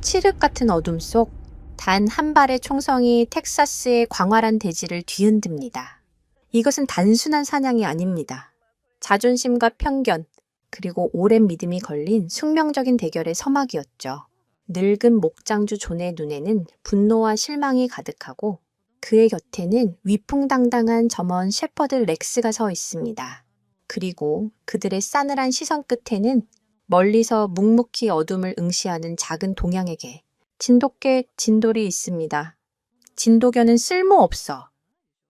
칠흑 같은 어둠 속 단 한 발의 총성이 텍사스의 광활한 대지를 뒤흔듭니다. 이것은 단순한 사냥이 아닙니다. 자존심과 편견, 그리고 오랜 믿음이 걸린 숙명적인 대결의 서막이었죠. 늙은 목장주 존의 눈에는 분노와 실망이 가득하고 그의 곁에는 위풍당당한 점원 셰퍼드 렉스가 서 있습니다. 그리고 그들의 싸늘한 시선 끝에는 멀리서 묵묵히 어둠을 응시하는 작은 동양에게 진돗개 진돌이 있습니다. 진돗개는 쓸모없어.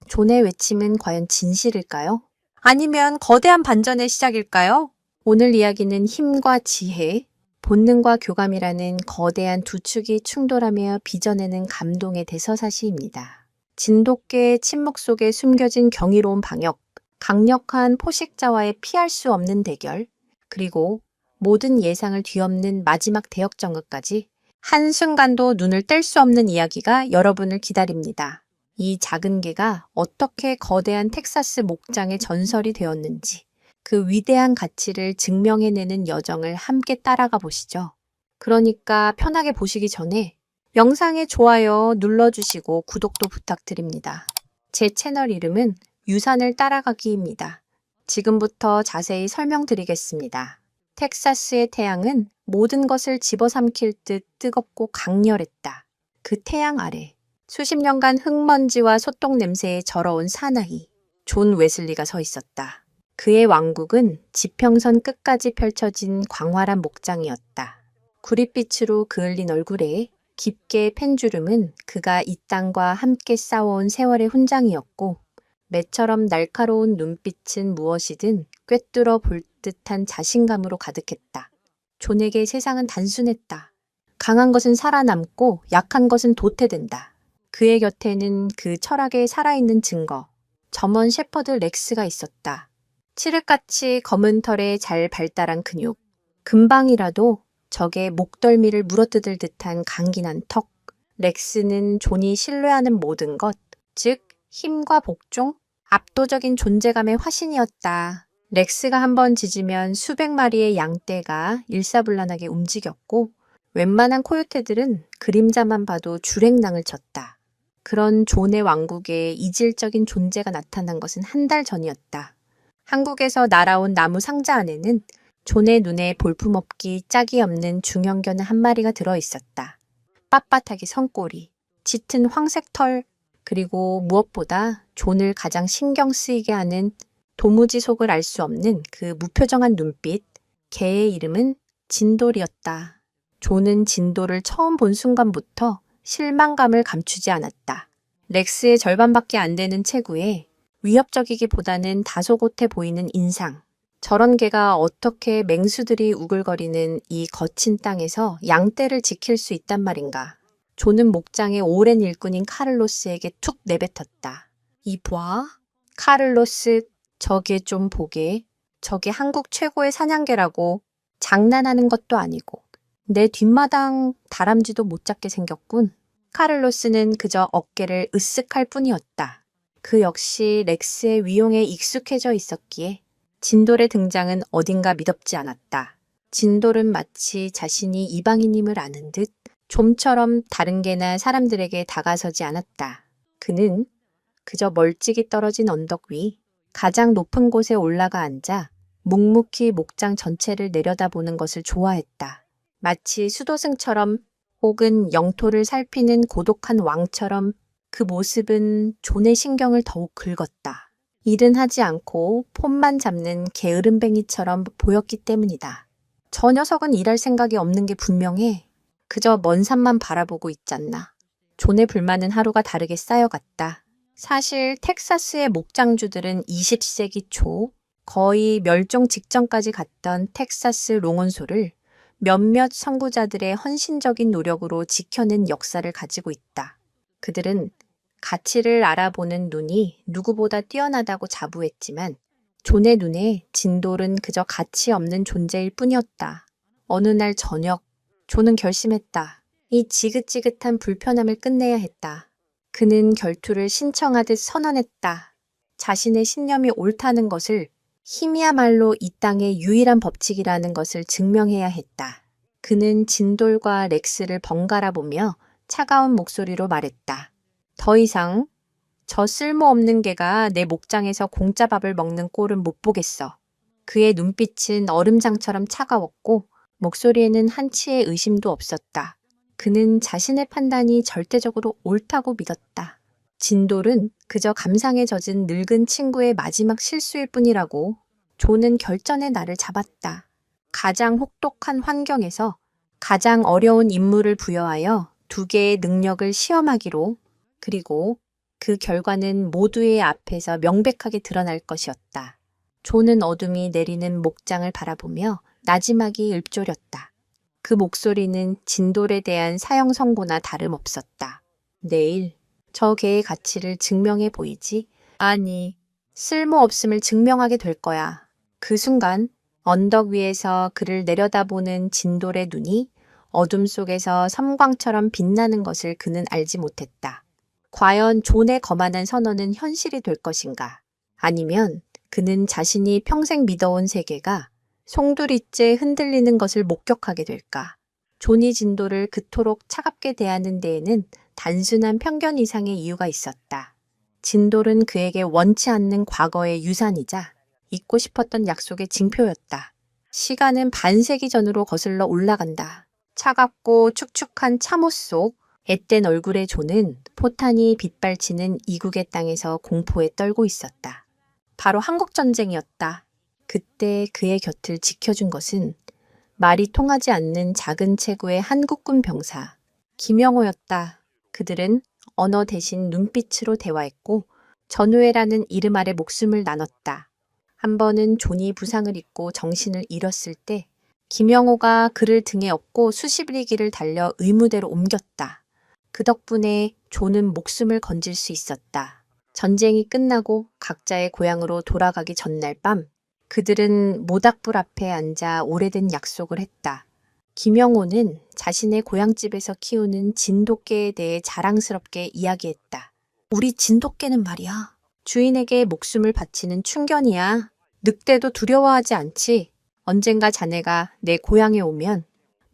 존의 외침은 과연 진실일까요? 아니면 거대한 반전의 시작일까요? 오늘 이야기는 힘과 지혜, 본능과 교감이라는 거대한 두 축이 충돌하며 빚어내는 감동의 대서사시입니다. 진돗개의 침묵 속에 숨겨진 경이로운 방역, 강력한 포식자와의 피할 수 없는 대결, 그리고 모든 예상을 뒤엎는 마지막 대역전극까지 한순간도 눈을 뗄 수 없는 이야기가 여러분을 기다립니다. 이 작은 개가 어떻게 거대한 텍사스 목장의 전설이 되었는지 그 위대한 가치를 증명해내는 여정을 함께 따라가 보시죠. 그러니까 편하게 보시기 전에 영상에 좋아요 눌러주시고 구독도 부탁드립니다. 제 채널 이름은 유산을 따라가기입니다. 지금부터 자세히 설명드리겠습니다. 텍사스의 태양은 모든 것을 집어삼킬 듯 뜨겁고 강렬했다. 그 태양 아래 수십 년간 흙먼지와 소똥 냄새에 절어온 사나이 존 웨슬리가 서 있었다. 그의 왕국은 지평선 끝까지 펼쳐진 광활한 목장이었다. 구릿빛으로 그을린 얼굴에 깊게 펜주름은 그가 이 땅과 함께 싸워온 세월의 훈장이었고 매처럼 날카로운 눈빛은 무엇이든 꿰뚫어 볼 듯한 자신감으로 가득했다. 존에게 세상은 단순했다. 강한 것은 살아남고 약한 것은 도태된다. 그의 곁에는 그 철학에 살아있는 증거, 점원 셰퍼드 렉스가 있었다. 칠흑같이 검은 털에 잘 발달한 근육, 금방이라도 적의 목덜미를 물어뜯을 듯한 강긴한 턱. 렉스는 존이 신뢰하는 모든 것, 즉 힘과 복종, 압도적인 존재감의 화신이었다. 렉스가 한번 짖으면 수백 마리의 양떼가 일사불란하게 움직였고 웬만한 코요테들은 그림자만 봐도 주랭랑을 쳤다. 그런 존의 왕국에 이질적인 존재가 나타난 것은 한 달 전이었다. 한국에서 날아온 나무 상자 안에는 존의 눈에 볼품없기 짝이 없는 중형견 한 마리가 들어있었다. 빳빳하게 성꼬리, 짙은 황색 털, 그리고 무엇보다 존을 가장 신경 쓰이게 하는 도무지 속을 알 수 없는 그 무표정한 눈빛, 개의 이름은 진돌이었다. 존은 진돌을 처음 본 순간부터 실망감을 감추지 않았다. 렉스의 절반밖에 안 되는 체구에 위협적이기보다는 다소곳해 보이는 인상. 저런 개가 어떻게 맹수들이 우글거리는 이 거친 땅에서 양떼를 지킬 수 있단 말인가. 존은 목장의 오랜 일꾼인 카를로스에게 툭 내뱉었다. 이 봐. 카를로스, 저게 좀 보게. 저게 한국 최고의 사냥개라고. 장난하는 것도 아니고. 내 뒷마당 다람쥐도 못 잡게 생겼군. 카를로스는 그저 어깨를 으쓱할 뿐이었다. 그 역시 렉스의 위용에 익숙해져 있었기에 진돌의 등장은 어딘가 미덥지 않았다. 진돌은 마치 자신이 이방인임을 아는 듯 좀처럼 다른 개나 사람들에게 다가서지 않았다. 그는 그저 멀찍이 떨어진 언덕 위 가장 높은 곳에 올라가 앉아 묵묵히 목장 전체를 내려다보는 것을 좋아했다. 마치 수도승처럼 혹은 영토를 살피는 고독한 왕처럼 그 모습은 존의 신경을 더욱 긁었다. 일은 하지 않고 폰만 잡는 게으름뱅이처럼 보였기 때문이다. 저 녀석은 일할 생각이 없는 게 분명해. 그저 먼 산만 바라보고 있잖나. 존의 불만은 하루가 다르게 쌓여갔다. 사실 텍사스의 목장주들은 20세기 초 거의 멸종 직전까지 갔던 텍사스 롱온소를 몇몇 선구자들의 헌신적인 노력으로 지켜낸 역사를 가지고 있다. 그들은 가치를 알아보는 눈이 누구보다 뛰어나다고 자부했지만 존의 눈에 진돌은 그저 가치 없는 존재일 뿐이었다. 어느 날 저녁, 존은 결심했다. 이 지긋지긋한 불편함을 끝내야 했다. 그는 결투를 신청하듯 선언했다. 자신의 신념이 옳다는 것을 힘이야말로 이 땅의 유일한 법칙이라는 것을 증명해야 했다. 그는 진돌과 렉스를 번갈아 보며 차가운 목소리로 말했다. 더 이상 저 쓸모없는 개가 내 목장에서 공짜 밥을 먹는 꼴은 못 보겠어. 그의 눈빛은 얼음장처럼 차가웠고 목소리에는 한치의 의심도 없었다. 그는 자신의 판단이 절대적으로 옳다고 믿었다. 진돌은 그저 감상에 젖은 늙은 친구의 마지막 실수일 뿐이라고 존은 결전의 날을 잡았다. 가장 혹독한 환경에서 가장 어려운 임무를 부여하여 두 개의 능력을 시험하기로, 그리고 그 결과는 모두의 앞에서 명백하게 드러날 것이었다. 존은 어둠이 내리는 목장을 바라보며 나지막이 읊조렸다. 그 목소리는 진돌에 대한 사형 선고나 다름없었다. 내일 저 개의 가치를 증명해 보이지? 아니, 쓸모없음을 증명하게 될 거야. 그 순간 언덕 위에서 그를 내려다보는 진돌의 눈이 어둠 속에서 섬광처럼 빛나는 것을 그는 알지 못했다. 과연 존의 거만한 선언은 현실이 될 것인가? 아니면 그는 자신이 평생 믿어온 세계가 송두리째 흔들리는 것을 목격하게 될까? 존이 진돌을 그토록 차갑게 대하는 데에는 단순한 편견 이상의 이유가 있었다. 진돌은 그에게 원치 않는 과거의 유산이자 잊고 싶었던 약속의 징표였다. 시간은 반세기 전으로 거슬러 올라간다. 차갑고 축축한 참호 속 앳된 얼굴의 존은 포탄이 빗발치는 이국의 땅에서 공포에 떨고 있었다. 바로 한국전쟁이었다. 그때 그의 곁을 지켜준 것은 말이 통하지 않는 작은 체구의 한국군 병사 김영호였다. 그들은 언어 대신 눈빛으로 대화했고 전우회라는 이름 아래 목숨을 나눴다. 한 번은 존이 부상을 입고 정신을 잃었을 때 김영호가 그를 등에 업고 수십 리길을 달려 의무대로 옮겼다. 그 덕분에 존은 목숨을 건질 수 있었다. 전쟁이 끝나고 각자의 고향으로 돌아가기 전날 밤 그들은 모닥불 앞에 앉아 오래된 약속을 했다. 김영호는 자신의 고향집에서 키우는 진돗개에 대해 자랑스럽게 이야기했다. 우리 진돗개는 말이야. 주인에게 목숨을 바치는 충견이야. 늑대도 두려워하지 않지. 언젠가 자네가 내 고향에 오면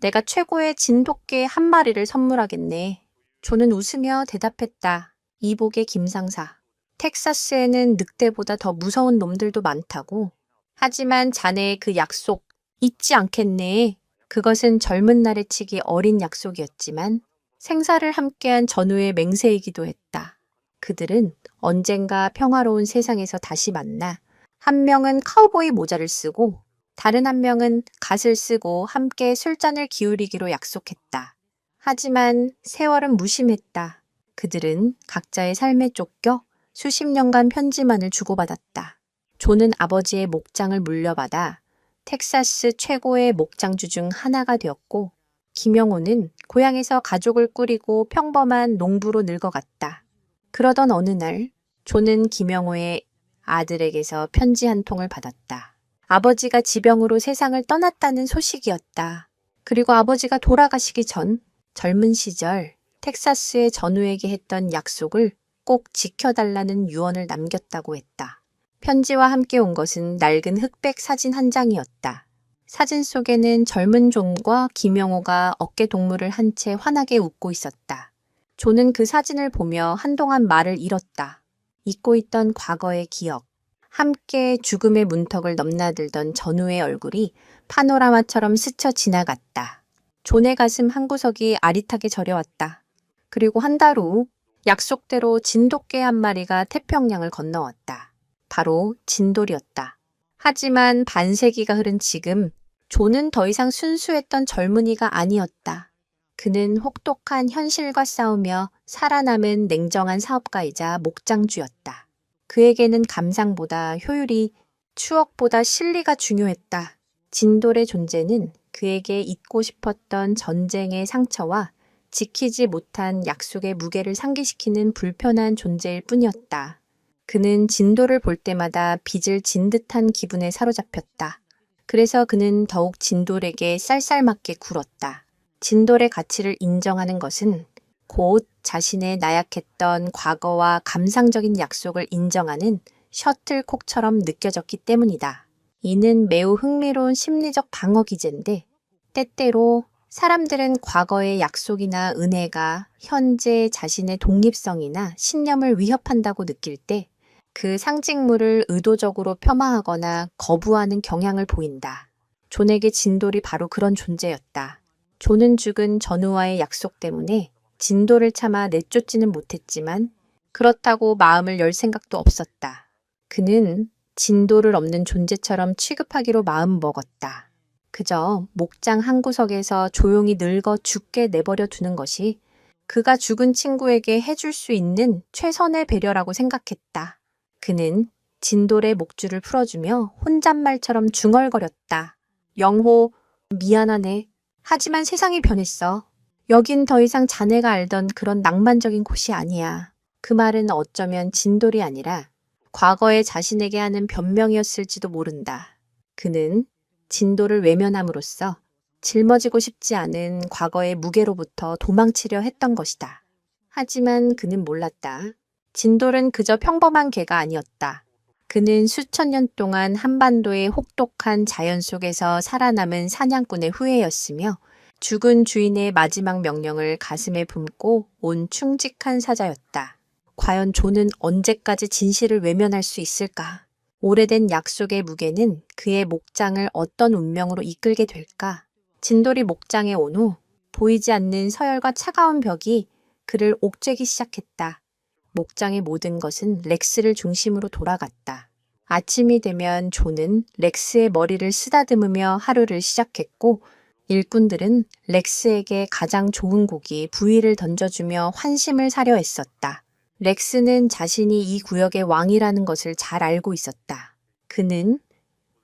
내가 최고의 진돗개 한 마리를 선물하겠네. 존은 웃으며 대답했다. 이복의 김상사. 텍사스에는 늑대보다 더 무서운 놈들도 많다고. 하지만 자네의 그 약속 잊지 않겠네. 그것은 젊은 날에 치기 어린 약속이었지만 생사를 함께한 전우의 맹세이기도 했다. 그들은 언젠가 평화로운 세상에서 다시 만나 한 명은 카우보이 모자를 쓰고 다른 한 명은 갓을 쓰고 함께 술잔을 기울이기로 약속했다. 하지만 세월은 무심했다. 그들은 각자의 삶에 쫓겨 수십 년간 편지만을 주고받았다. 존은 아버지의 목장을 물려받아 텍사스 최고의 목장주 중 하나가 되었고 김영호는 고향에서 가족을 꾸리고 평범한 농부로 늙어갔다. 그러던 어느 날 존은 김영호의 아들에게서 편지 한 통을 받았다. 아버지가 지병으로 세상을 떠났다는 소식이었다. 그리고 아버지가 돌아가시기 전 젊은 시절 텍사스의 전우에게 했던 약속을 꼭 지켜달라는 유언을 남겼다고 했다. 편지와 함께 온 것은 낡은 흑백 사진 한 장이었다. 사진 속에는 젊은 존과 김영호가 어깨 동무를 한 채 환하게 웃고 있었다. 존은 그 사진을 보며 한동안 말을 잃었다. 잊고 있던 과거의 기억, 함께 죽음의 문턱을 넘나들던 전우의 얼굴이 파노라마처럼 스쳐 지나갔다. 존의 가슴 한구석이 아릿하게 저려왔다. 그리고 한 달 후 약속대로 진돗개 한 마리가 태평양을 건너왔다. 바로 진돌이었다. 하지만 반세기가 흐른 지금 존은 더 이상 순수했던 젊은이가 아니었다. 그는 혹독한 현실과 싸우며 살아남은 냉정한 사업가이자 목장주였다. 그에게는 감상보다 효율이, 추억보다 실리가 중요했다. 진돌의 존재는 그에게 잊고 싶었던 전쟁의 상처와 지키지 못한 약속의 무게를 상기시키는 불편한 존재일 뿐이었다. 그는 진돌을 볼 때마다 빚을 진 듯한 기분에 사로잡혔다. 그래서 그는 더욱 진돌에게 쌀쌀맞게 굴었다. 진돌의 가치를 인정하는 것은 곧 자신의 나약했던 과거와 감상적인 약속을 인정하는 셔틀콕처럼 느껴졌기 때문이다. 이는 매우 흥미로운 심리적 방어 기제인데 때때로 사람들은 과거의 약속이나 은혜가 현재 자신의 독립성이나 신념을 위협한다고 느낄 때 그 상징물을 의도적으로 폄하하거나 거부하는 경향을 보인다. 존에게 진돌이 바로 그런 존재였다. 존은 죽은 전우와의 약속 때문에 진돌을 참아 내쫓지는 못했지만 그렇다고 마음을 열 생각도 없었다. 그는 진돌을 없는 존재처럼 취급하기로 마음먹었다. 그저 목장 한 구석에서 조용히 늙어 죽게 내버려 두는 것이 그가 죽은 친구에게 해줄 수 있는 최선의 배려라고 생각했다. 그는 진돌의 목줄을 풀어주며 혼잣말처럼 중얼거렸다. 영호, 미안하네. 하지만 세상이 변했어. 여긴 더 이상 자네가 알던 그런 낭만적인 곳이 아니야. 그 말은 어쩌면 진돌이 아니라 과거의 자신에게 하는 변명이었을지도 모른다. 그는 진돌을 외면함으로써 짊어지고 싶지 않은 과거의 무게로부터 도망치려 했던 것이다. 하지만 그는 몰랐다. 진돌은 그저 평범한 개가 아니었다. 그는 수천 년 동안 한반도의 혹독한 자연 속에서 살아남은 사냥꾼의 후예였으며 죽은 주인의 마지막 명령을 가슴에 품고 온 충직한 사자였다. 과연 존은 언제까지 진실을 외면할 수 있을까? 오래된 약속의 무게는 그의 목장을 어떤 운명으로 이끌게 될까? 진돌이 목장에 온 후 보이지 않는 서열과 차가운 벽이 그를 옥죄기 시작했다. 목장의 모든 것은 렉스를 중심으로 돌아갔다. 아침이 되면 존은 렉스의 머리를 쓰다듬으며 하루를 시작했고 일꾼들은 렉스에게 가장 좋은 고기 부위를 던져주며 환심을 사려 했었다. 렉스는 자신이 이 구역의 왕이라는 것을 잘 알고 있었다. 그는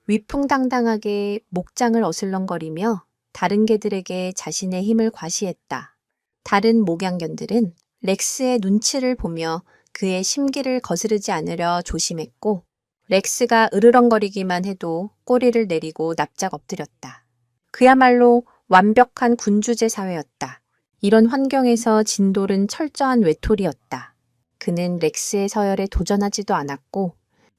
위풍당당하게 목장을 어슬렁거리며 다른 개들에게 자신의 힘을 과시했다. 다른 목양견들은 렉스의 눈치를 보며 그의 심기를 거스르지 않으려 조심했고 렉스가 으르렁거리기만 해도 꼬리를 내리고 납작 엎드렸다. 그야말로 완벽한 군주제 사회였다. 이런 환경에서 진돌은 철저한 외톨이였다. 그는 렉스의 서열에 도전하지도 않았고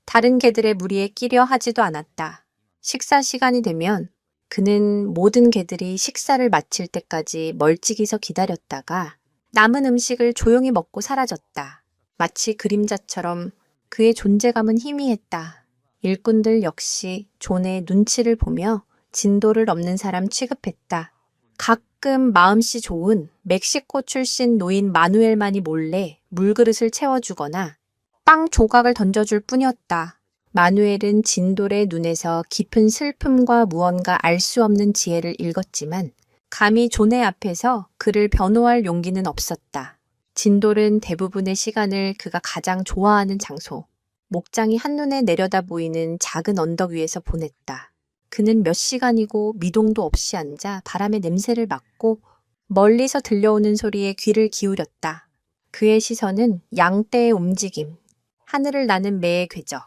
다른 개들의 무리에 끼려 하지도 않았다. 식사 시간이 되면 그는 모든 개들이 식사를 마칠 때까지 멀찍이서 기다렸다가 남은 음식을 조용히 먹고 사라졌다. 마치 그림자처럼 그의 존재감은 희미했다. 일꾼들 역시 존의 눈치를 보며 진도를 넘는 사람 취급했다. 가끔 마음씨 좋은 멕시코 출신 노인 마누엘만이 몰래 물그릇을 채워주거나 빵 조각을 던져줄 뿐이었다. 마누엘은 진돌의 눈에서 깊은 슬픔과 무언가 알 수 없는 지혜를 읽었지만 감히 존의 앞에서 그를 변호할 용기는 없었다. 진돌은 대부분의 시간을 그가 가장 좋아하는 장소, 목장이 한눈에 내려다 보이는 작은 언덕 위에서 보냈다. 그는 몇 시간이고 미동도 없이 앉아 바람의 냄새를 맡고 멀리서 들려오는 소리에 귀를 기울였다. 그의 시선은 양떼의 움직임, 하늘을 나는 매의 궤적,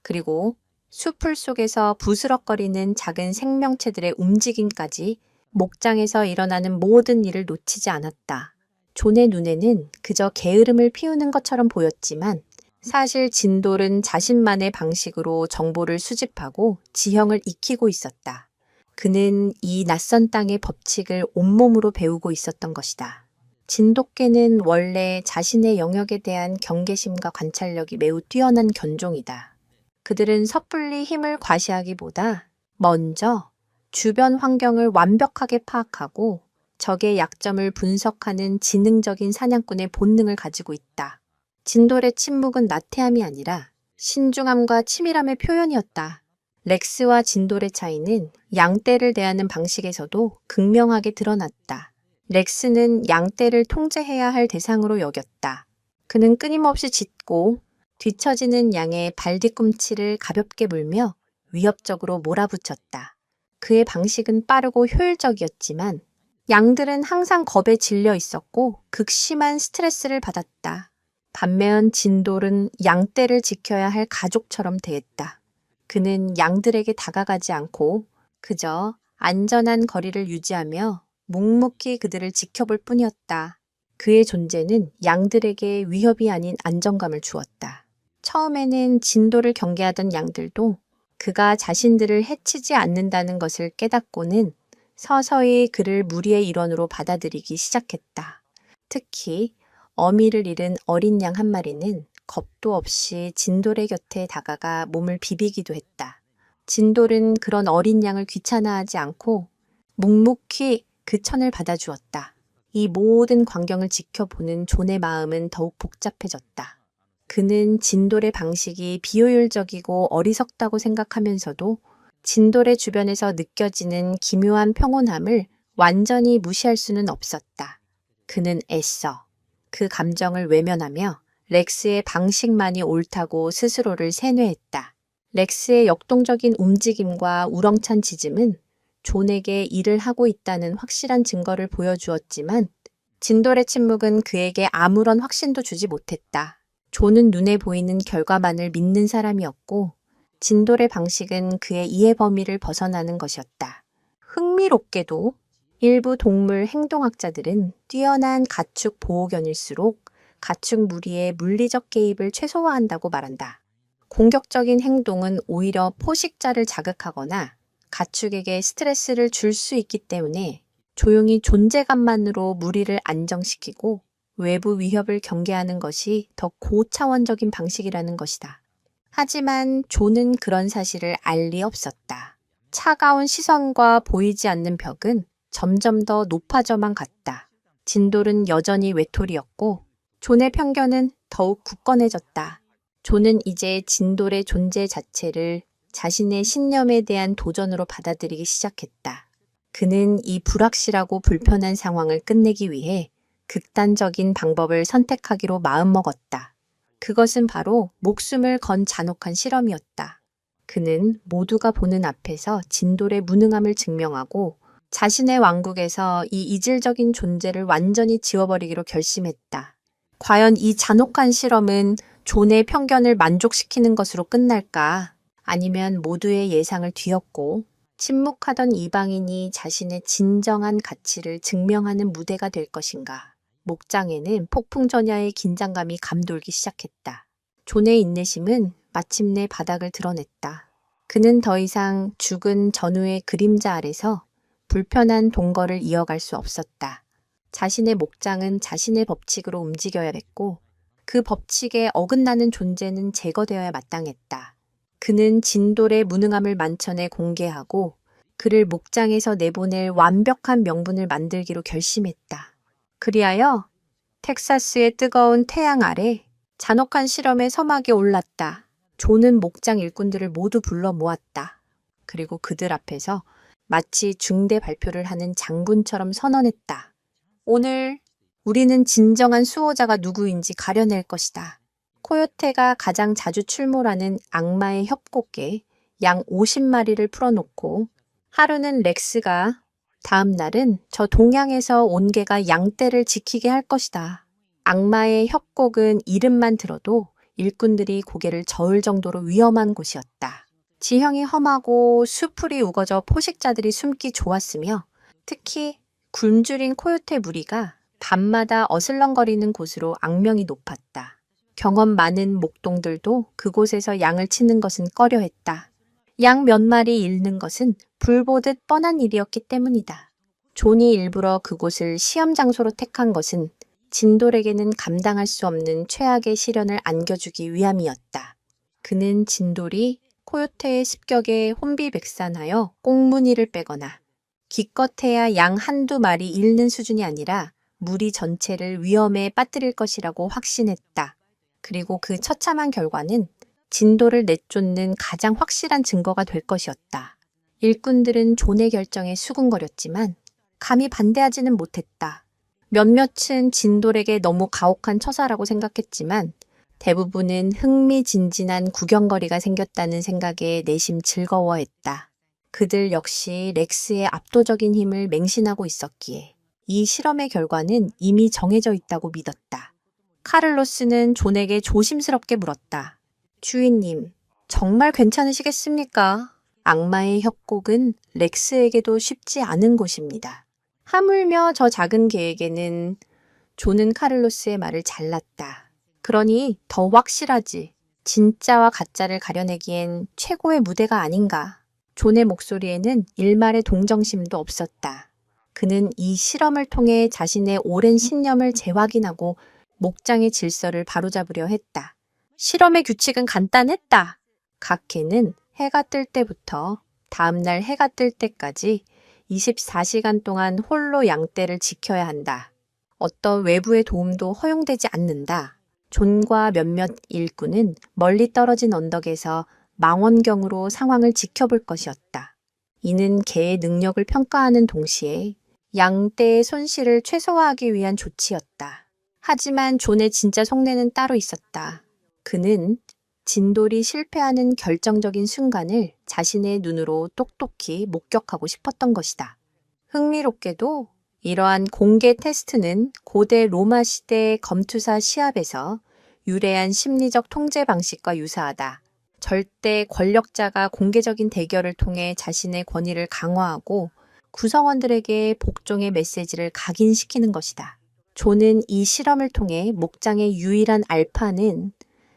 그리고 숲풀 속에서 부스럭거리는 작은 생명체들의 움직임까지 목장에서 일어나는 모든 일을 놓치지 않았다. 존의 눈에는 그저 게으름을 피우는 것처럼 보였지만 사실 진돌은 자신만의 방식으로 정보를 수집하고 지형을 익히고 있었다. 그는 이 낯선 땅의 법칙을 온몸으로 배우고 있었던 것이다. 진돗개는 원래 자신의 영역에 대한 경계심과 관찰력이 매우 뛰어난 견종이다. 그들은 섣불리 힘을 과시하기보다 먼저 주변 환경을 완벽하게 파악하고 적의 약점을 분석하는 지능적인 사냥꾼의 본능을 가지고 있다. 진돌의 침묵은 나태함이 아니라 신중함과 치밀함의 표현이었다. 렉스와 진돌의 차이는 양떼를 대하는 방식에서도 극명하게 드러났다. 렉스는 양떼를 통제해야 할 대상으로 여겼다. 그는 끊임없이 짖고 뒤처지는 양의 발뒤꿈치를 가볍게 물며 위협적으로 몰아붙였다. 그의 방식은 빠르고 효율적이었지만 양들은 항상 겁에 질려 있었고 극심한 스트레스를 받았다. 반면 진돌은 양떼를 지켜야 할 가족처럼 대했다. 그는 양들에게 다가가지 않고 그저 안전한 거리를 유지하며 묵묵히 그들을 지켜볼 뿐이었다. 그의 존재는 양들에게 위협이 아닌 안정감을 주었다. 처음에는 진돌을 경계하던 양들도 그가 자신들을 해치지 않는다는 것을 깨닫고는 서서히 그를 무리의 일원으로 받아들이기 시작했다. 특히 어미를 잃은 어린 양 한 마리는 겁도 없이 진돌의 곁에 다가가 몸을 비비기도 했다. 진돌은 그런 어린 양을 귀찮아하지 않고 묵묵히 그 천을 받아주었다. 이 모든 광경을 지켜보는 존의 마음은 더욱 복잡해졌다. 그는 진돌의 방식이 비효율적이고 어리석다고 생각하면서도 진돌의 주변에서 느껴지는 기묘한 평온함을 완전히 무시할 수는 없었다. 그는 애써 그 감정을 외면하며 렉스의 방식만이 옳다고 스스로를 세뇌했다. 렉스의 역동적인 움직임과 우렁찬 짖음은 존에게 일을 하고 있다는 확실한 증거를 보여주었지만 진돌의 침묵은 그에게 아무런 확신도 주지 못했다. 존은 눈에 보이는 결과만을 믿는 사람이었고 진돌의 방식은 그의 이해 범위를 벗어나는 것이었다. 흥미롭게도 일부 동물 행동학자들은 뛰어난 가축 보호견일수록 가축 무리의 물리적 개입을 최소화한다고 말한다. 공격적인 행동은 오히려 포식자를 자극하거나 가축에게 스트레스를 줄 수 있기 때문에 조용히 존재감만으로 무리를 안정시키고 외부 위협을 경계하는 것이 더 고차원적인 방식이라는 것이다. 하지만 존은 그런 사실을 알 리 없었다. 차가운 시선과 보이지 않는 벽은 점점 더 높아져만 갔다. 진돌은 여전히 외톨이였고 존의 편견은 더욱 굳건해졌다. 존은 이제 진돌의 존재 자체를 자신의 신념에 대한 도전으로 받아들이기 시작했다. 그는 이 불확실하고 불편한 상황을 끝내기 위해 극단적인 방법을 선택하기로 마음먹었다. 그것은 바로 목숨을 건 잔혹한 실험이었다. 그는 모두가 보는 앞에서 진돌의 무능함을 증명하고 자신의 왕국에서 이 이질적인 존재를 완전히 지워버리기로 결심했다. 과연 이 잔혹한 실험은 존의 편견을 만족시키는 것으로 끝날까? 아니면 모두의 예상을 뒤엎고 침묵하던 이방인이 자신의 진정한 가치를 증명하는 무대가 될 것인가? 목장에는 폭풍전야의 긴장감이 감돌기 시작했다. 존의 인내심은 마침내 바닥을 드러냈다. 그는 더 이상 죽은 전우의 그림자 아래서 불편한 동거를 이어갈 수 없었다. 자신의 목장은 자신의 법칙으로 움직여야 했고 그 법칙에 어긋나는 존재는 제거되어야 마땅했다. 그는 진돌의 무능함을 만천에 공개하고 그를 목장에서 내보낼 완벽한 명분을 만들기로 결심했다. 그리하여 텍사스의 뜨거운 태양 아래 잔혹한 실험의 서막에 올랐다. 존은 목장 일꾼들을 모두 불러 모았다. 그리고 그들 앞에서 마치 중대 발표를 하는 장군처럼 선언했다. 오늘 우리는 진정한 수호자가 누구인지 가려낼 것이다. 코요테가 가장 자주 출몰하는 악마의 협곡에 양 50마리를 풀어놓고 하루는 렉스가 다음 날은 저 동양에서 온 개가 양떼를 지키게 할 것이다. 악마의 협곡은 이름만 들어도 일꾼들이 고개를 저을 정도로 위험한 곳이었다. 지형이 험하고 수풀이 우거져 포식자들이 숨기 좋았으며 특히 굶주린 코요테 무리가 밤마다 어슬렁거리는 곳으로 악명이 높았다. 경험 많은 목동들도 그곳에서 양을 치는 것은 꺼려했다. 양 몇 마리 잃는 것은 불보듯 뻔한 일이었기 때문이다. 존이 일부러 그곳을 시험 장소로 택한 것은 진돌에게는 감당할 수 없는 최악의 시련을 안겨주기 위함이었다. 그는 진돌이 코요테의 습격에 혼비백산하여 꽁무니를 빼거나 기껏해야 양 한두 마리 잃는 수준이 아니라 무리 전체를 위험에 빠뜨릴 것이라고 확신했다. 그리고 그 처참한 결과는 진돌을 내쫓는 가장 확실한 증거가 될 것이었다. 일꾼들은 존의 결정에 수군거렸지만 감히 반대하지는 못했다. 몇몇은 진돌에게 너무 가혹한 처사라고 생각했지만 대부분은 흥미진진한 구경거리가 생겼다는 생각에 내심 즐거워했다. 그들 역시 렉스의 압도적인 힘을 맹신하고 있었기에 이 실험의 결과는 이미 정해져 있다고 믿었다. 카를로스는 존에게 조심스럽게 물었다. 주인님, 정말 괜찮으시겠습니까? 악마의 협곡은 렉스에게도 쉽지 않은 곳입니다. 하물며 저 작은 개에게는 존은 카를로스의 말을 잘랐다. 그러니 더 확실하지. 진짜와 가짜를 가려내기엔 최고의 무대가 아닌가. 존의 목소리에는 일말의 동정심도 없었다. 그는 이 실험을 통해 자신의 오랜 신념을 재확인하고 목장의 질서를 바로잡으려 했다. 실험의 규칙은 간단했다. 각 개는 해가 뜰 때부터 다음날 해가 뜰 때까지 24시간 동안 홀로 양떼를 지켜야 한다. 어떤 외부의 도움도 허용되지 않는다. 존과 몇몇 일꾼은 멀리 떨어진 언덕에서 망원경으로 상황을 지켜볼 것이었다. 이는 개의 능력을 평가하는 동시에 양떼의 손실을 최소화하기 위한 조치였다. 하지만 존의 진짜 속내는 따로 있었다. 그는 진돌이 실패하는 결정적인 순간을 자신의 눈으로 똑똑히 목격하고 싶었던 것이다. 흥미롭게도 이러한 공개 테스트는 고대 로마 시대 검투사 시합에서 유래한 심리적 통제 방식과 유사하다. 절대 권력자가 공개적인 대결을 통해 자신의 권위를 강화하고 구성원들에게 복종의 메시지를 각인시키는 것이다. 존은 이 실험을 통해 목장의 유일한 알파는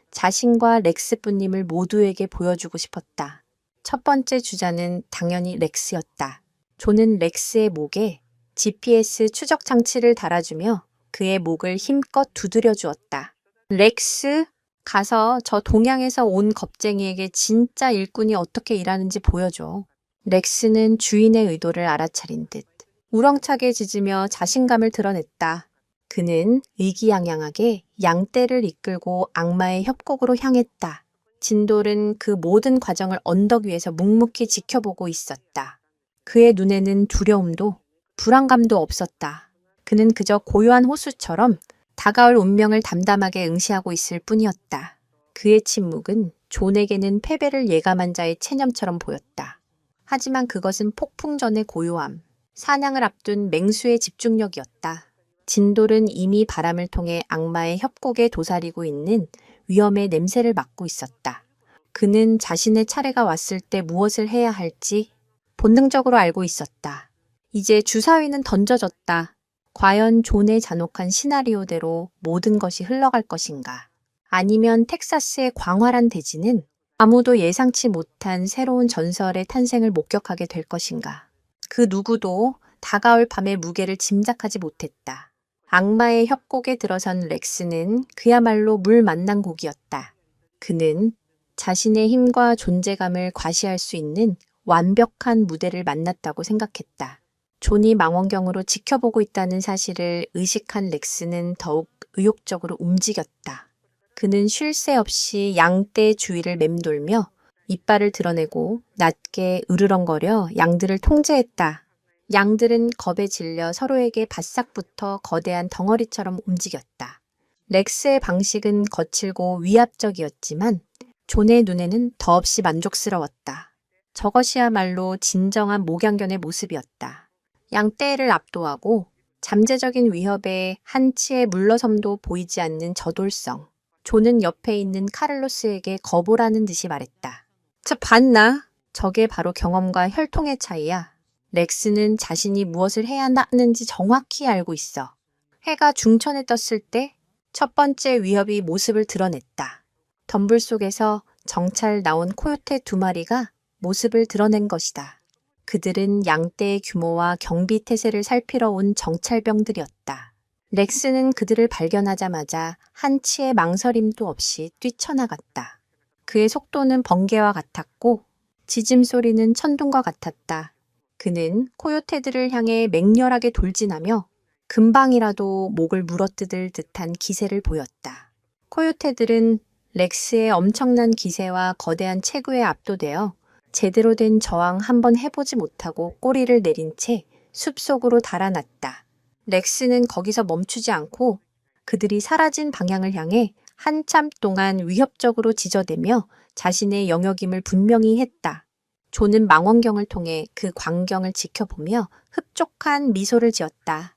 자신과 렉스뿐임을 모두에게 보여주고 싶었다. 첫 번째 주자는 당연히 렉스였다. 존은 렉스의 목에 GPS 추적 장치를 달아주며 그의 목을 힘껏 두드려 주었다. 렉스, 가서 저 동양에서 온 겁쟁이에게 진짜 일꾼이 어떻게 일하는지 보여줘. 렉스는 주인의 의도를 알아차린 듯 우렁차게 짖으며 자신감을 드러냈다. 그는 의기양양하게 양떼를 이끌고 악마의 협곡으로 향했다. 진돌은 그 모든 과정을 언덕 위에서 묵묵히 지켜보고 있었다. 그의 눈에는 두려움도 불안감도 없었다. 그는 그저 고요한 호수처럼 다가올 운명을 담담하게 응시하고 있을 뿐이었다. 그의 침묵은 존에게는 패배를 예감한 자의 체념처럼 보였다. 하지만 그것은 폭풍 전의 고요함, 사냥을 앞둔 맹수의 집중력이었다. 진돌은 이미 바람을 통해 악마의 협곡에 도사리고 있는 위험의 냄새를 맡고 있었다. 그는 자신의 차례가 왔을 때 무엇을 해야 할지 본능적으로 알고 있었다. 이제 주사위는 던져졌다. 과연 존의 잔혹한 시나리오대로 모든 것이 흘러갈 것인가? 아니면 텍사스의 광활한 대지는 아무도 예상치 못한 새로운 전설의 탄생을 목격하게 될 것인가? 그 누구도 다가올 밤의 무게를 짐작하지 못했다. 악마의 협곡에 들어선 렉스는 그야말로 물 만난 곡이었다. 그는 자신의 힘과 존재감을 과시할 수 있는 완벽한 무대를 만났다고 생각했다. 존이 망원경으로 지켜보고 있다는 사실을 의식한 렉스는 더욱 의욕적으로 움직였다. 그는 쉴 새 없이 양떼 주위를 맴돌며 이빨을 드러내고 낮게 으르렁거려 양들을 통제했다. 양들은 겁에 질려 서로에게 바싹 붙어 거대한 덩어리처럼 움직였다. 렉스의 방식은 거칠고 위압적이었지만 존의 눈에는 더없이 만족스러웠다. 저것이야말로 진정한 목양견의 모습이었다. 양떼를 압도하고 잠재적인 위협에 한치의 물러섬도 보이지 않는 저돌성. 존은 옆에 있는 카를로스에게 거보라는 듯이 말했다. 저 봤나? 저게 바로 경험과 혈통의 차이야. 렉스는 자신이 무엇을 해야 하는지 정확히 알고 있어. 해가 중천에 떴을 때 첫 번째 위협이 모습을 드러냈다. 덤불 속에서 정찰 나온 코요테 2마리가 모습을 드러낸 것이다. 그들은 양떼의 규모와 경비 태세를 살피러 온 정찰병들이었다. 렉스는 그들을 발견하자마자 한치의 망설임도 없이 뛰쳐나갔다. 그의 속도는 번개와 같았고 짖음소리는 천둥과 같았다. 그는 코요테들을 향해 맹렬하게 돌진하며 금방이라도 목을 물어뜯을 듯한 기세를 보였다. 코요테들은 렉스의 엄청난 기세와 거대한 체구에 압도되어 제대로 된 저항 한번 해보지 못하고 꼬리를 내린 채 숲속으로 달아났다. 렉스는 거기서 멈추지 않고 그들이 사라진 방향을 향해 한참 동안 위협적으로 짖어대며 자신의 영역임을 분명히 했다. 존은 망원경을 통해 그 광경을 지켜보며 흡족한 미소를 지었다.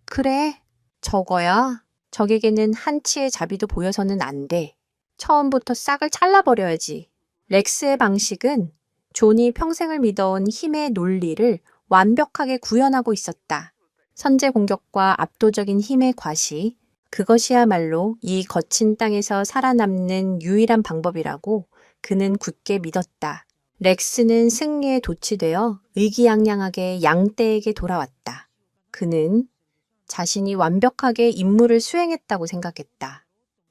그래, 저거야. 적에게는 한치의 자비도 보여서는 안 돼. 처음부터 싹을 잘라버려야지. 렉스의 방식은 존이 평생을 믿어온 힘의 논리를 완벽하게 구현하고 있었다. 선제 공격과 압도적인 힘의 과시, 그것이야말로 이 거친 땅에서 살아남는 유일한 방법이라고 그는 굳게 믿었다. 렉스는 승리에 도취되어 의기양양하게 양떼에게 돌아왔다. 그는 자신이 완벽하게 임무를 수행했다고 생각했다.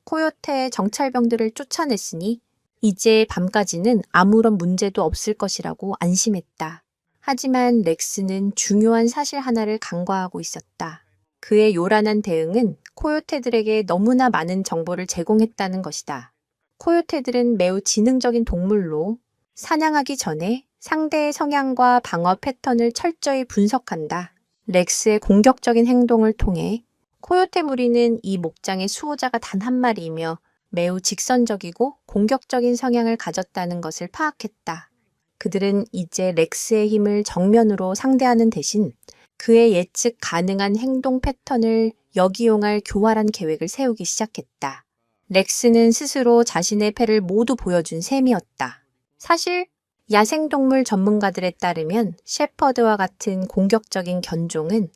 코요테의 정찰병들을 쫓아냈으니 이제 밤까지는 아무런 문제도 없을 것이라고 안심했다. 하지만 렉스는 중요한 사실 하나를 간과하고 있었다. 그의 요란한 대응은 코요테들에게 너무나 많은 정보를 제공했다는 것이다. 코요테들은 매우 지능적인 동물로 사냥하기 전에 상대의 성향과 방어 패턴을 철저히 분석한다. 렉스의 공격적인 행동을 통해 코요테 무리는 이 목장의 수호자가 단 한 마리이며 매우 직선적이고 공격적인 성향을 가졌다는 것을 파악했다. 그들은 이제 렉스의 힘을 정면으로 상대하는 대신 그의 예측 가능한 행동 패턴을 역이용할 교활한 계획을 세우기 시작했다. 렉스는 스스로 자신의 패를 모두 보여준 셈이었다. 사실 야생동물 전문가들에 따르면 셰퍼드와 같은 공격적인 견종은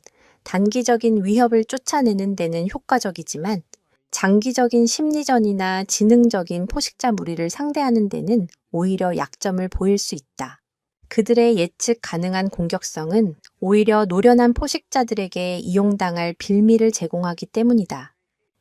단기적인 위협을 쫓아내는 데는 효과적이지만 장기적인 심리전이나 지능적인 포식자 무리를 상대하는 데는 오히려 약점을 보일 수 있다. 그들의 예측 가능한 공격성은 오히려 노련한 포식자들에게 이용당할 빌미를 제공하기 때문이다.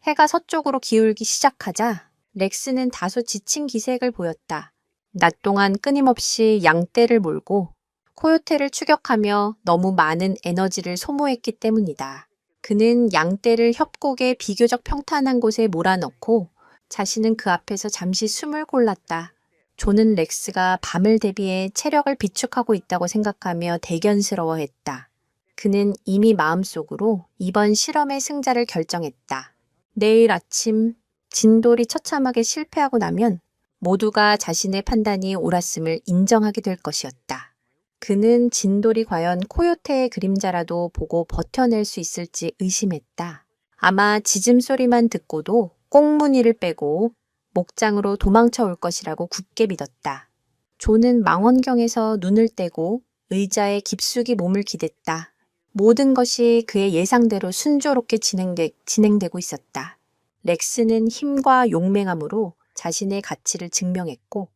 해가 서쪽으로 기울기 시작하자 렉스는 다소 지친 기색을 보였다. 낮 동안 끊임없이 양떼를 몰고 코요테를 추격하며 너무 많은 에너지를 소모했기 때문이다. 그는 양떼를 협곡의 비교적 평탄한 곳에 몰아넣고 자신은 그 앞에서 잠시 숨을 골랐다. 존은 렉스가 밤을 대비해 체력을 비축하고 있다고 생각하며 대견스러워했다. 그는 이미 마음속으로 이번 실험의 승자를 결정했다. 내일 아침 진돌이 처참하게 실패하고 나면 모두가 자신의 판단이 옳았음을 인정하게 될 것이었다. 그는 진돌이 과연 코요테의 그림자라도 보고 버텨낼 수 있을지 의심했다. 아마 짖음소리만 듣고도 꽁무니를 빼고 목장으로 도망쳐 올 것이라고 굳게 믿었다. 존은 망원경에서 눈을 떼고 의자에 깊숙이 몸을 기댔다. 모든 것이 그의 예상대로 순조롭게 진행되고 있었다. 렉스는 힘과 용맹함으로 자신의 가치를 증명했고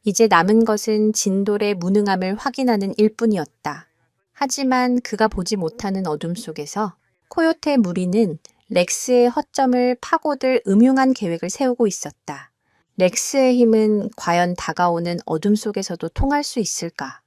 이제 남은 것은 진돌의 무능함을 확인하는 일뿐이었다. 하지만 그가 보지 못하는 어둠 속에서 코요테 무리는 렉스의 허점을 파고들 음흉한 계획을 세우고 있었다. 렉스의 힘은 과연 다가오는 어둠 속에서도 통할 수 있을까?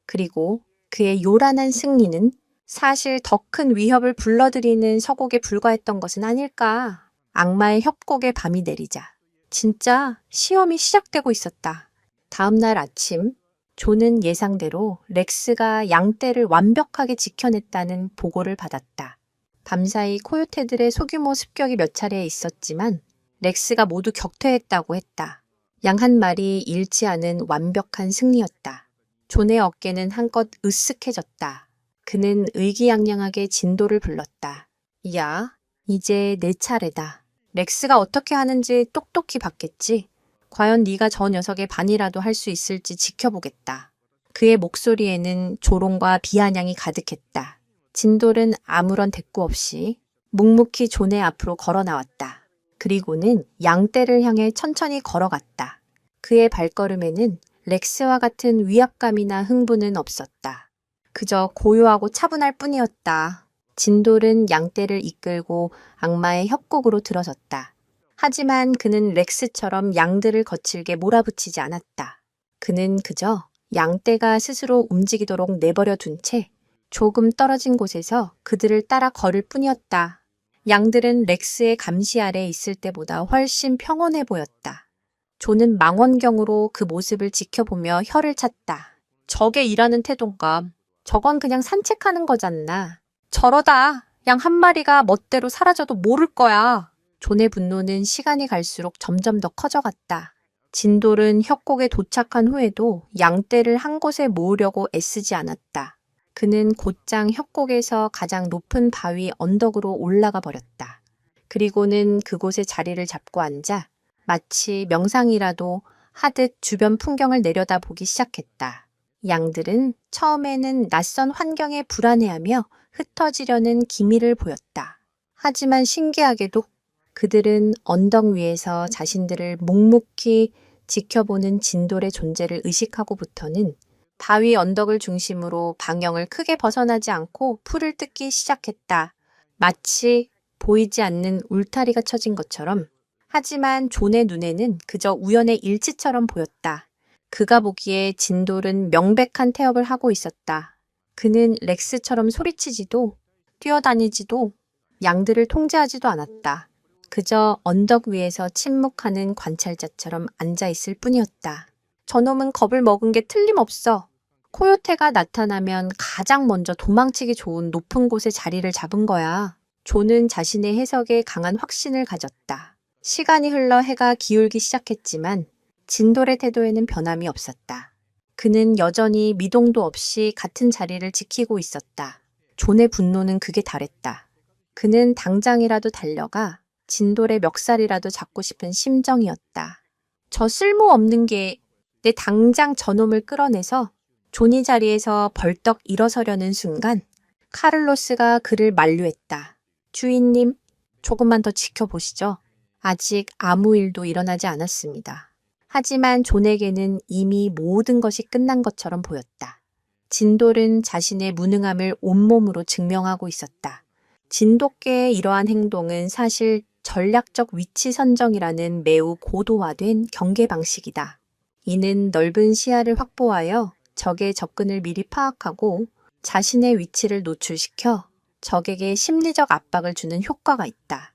그리고 그의 요란한 승리는 사실 더 큰 위협을 불러들이는 서곡에 불과했던 것은 아닐까? 악마의 협곡에 밤이 내리자 진짜 시험이 시작되고 있었다. 다음 날 아침, 존은 예상대로 렉스가 양떼를 완벽하게 지켜냈다는 보고를 받았다. 밤사이 코요테들의 소규모 습격이 몇 차례 있었지만 렉스가 모두 격퇴했다고 했다. 양 한 마리 잃지 않은 완벽한 승리였다. 존의 어깨는 한껏 으쓱해졌다. 그는 의기양양하게 진도를 불렀다. 야, 이제 내 차례다. 렉스가 어떻게 하는지 똑똑히 봤겠지. 과연 네가 저 녀석의 반이라도 할 수 있을지 지켜보겠다. 그의 목소리에는 조롱과 비아냥이 가득했다. 진돌은 아무런 대꾸 없이 묵묵히 존의 앞으로 걸어 나왔다. 그리고는 양떼를 향해 천천히 걸어갔다. 그의 발걸음에는 렉스와 같은 위압감이나 흥분은 없었다. 그저 고요하고 차분할 뿐이었다. 진돌은 양떼를 이끌고 악마의 협곡으로 들어섰다. 하지만 그는 렉스처럼 양들을 거칠게 몰아붙이지 않았다. 그는 그저 양떼가 스스로 움직이도록 내버려 둔 채 조금 떨어진 곳에서 그들을 따라 걸을 뿐이었다. 양들은 렉스의 감시 아래 있을 때보다 훨씬 평온해 보였다. 존은 망원경으로 그 모습을 지켜보며 혀를 찼다. 저게 일하는 태도인가? 저건 그냥 산책하는 거잖나. 저러다 양 한 마리가 멋대로 사라져도 모를 거야. 존의 분노는 시간이 갈수록 점점 더 커져갔다. 진돌은 협곡에 도착한 후에도 양떼를 한 곳에 모으려고 애쓰지 않았다. 그는 곧장 협곡에서 가장 높은 바위 언덕으로 올라가 버렸다. 그리고는 그곳에 자리를 잡고 앉아 마치 명상이라도 하듯 주변 풍경을 내려다보기 시작했다. 양들은 처음에는 낯선 환경에 불안해하며 흩어지려는 기미를 보였다. 하지만 신기하게도 그들은 언덕 위에서 자신들을 묵묵히 지켜보는 진돌의 존재를 의식하고부터는 바위 언덕을 중심으로 방향을 크게 벗어나지 않고 풀을 뜯기 시작했다. 마치 보이지 않는 울타리가 쳐진 것처럼. 하지만 존의 눈에는 그저 우연의 일치처럼 보였다. 그가 보기에 진돌은 명백한 태업을 하고 있었다. 그는 렉스처럼 소리치지도 뛰어다니지도 양들을 통제하지도 않았다. 그저 언덕 위에서 침묵하는 관찰자처럼 앉아있을 뿐이었다. 저놈은 겁을 먹은 게 틀림없어. 코요테가 나타나면 가장 먼저 도망치기 좋은 높은 곳에 자리를 잡은 거야. 존은 자신의 해석에 강한 확신을 가졌다. 시간이 흘러 해가 기울기 시작했지만 진돌의 태도에는 변함이 없었다. 그는 여전히 미동도 없이 같은 자리를 지키고 있었다. 존의 분노는 극에 달했다. 그는 당장이라도 달려가 진돌의 멱살이라도 잡고 싶은 심정이었다. 저 쓸모없는 게 내 당장 저놈을 끌어내서 존이 자리에서 벌떡 일어서려는 순간 카를로스가 그를 만류했다. 주인님, 조금만 더 지켜보시죠. 아직 아무 일도 일어나지 않았습니다. 하지만 존에게는 이미 모든 것이 끝난 것처럼 보였다. 진돌은 자신의 무능함을 온몸으로 증명하고 있었다. 진돗개의 이러한 행동은 사실 전략적 위치 선정이라는 매우 고도화된 경계 방식이다. 이는 넓은 시야를 확보하여 적의 접근을 미리 파악하고 자신의 위치를 노출시켜 적에게 심리적 압박을 주는 효과가 있다.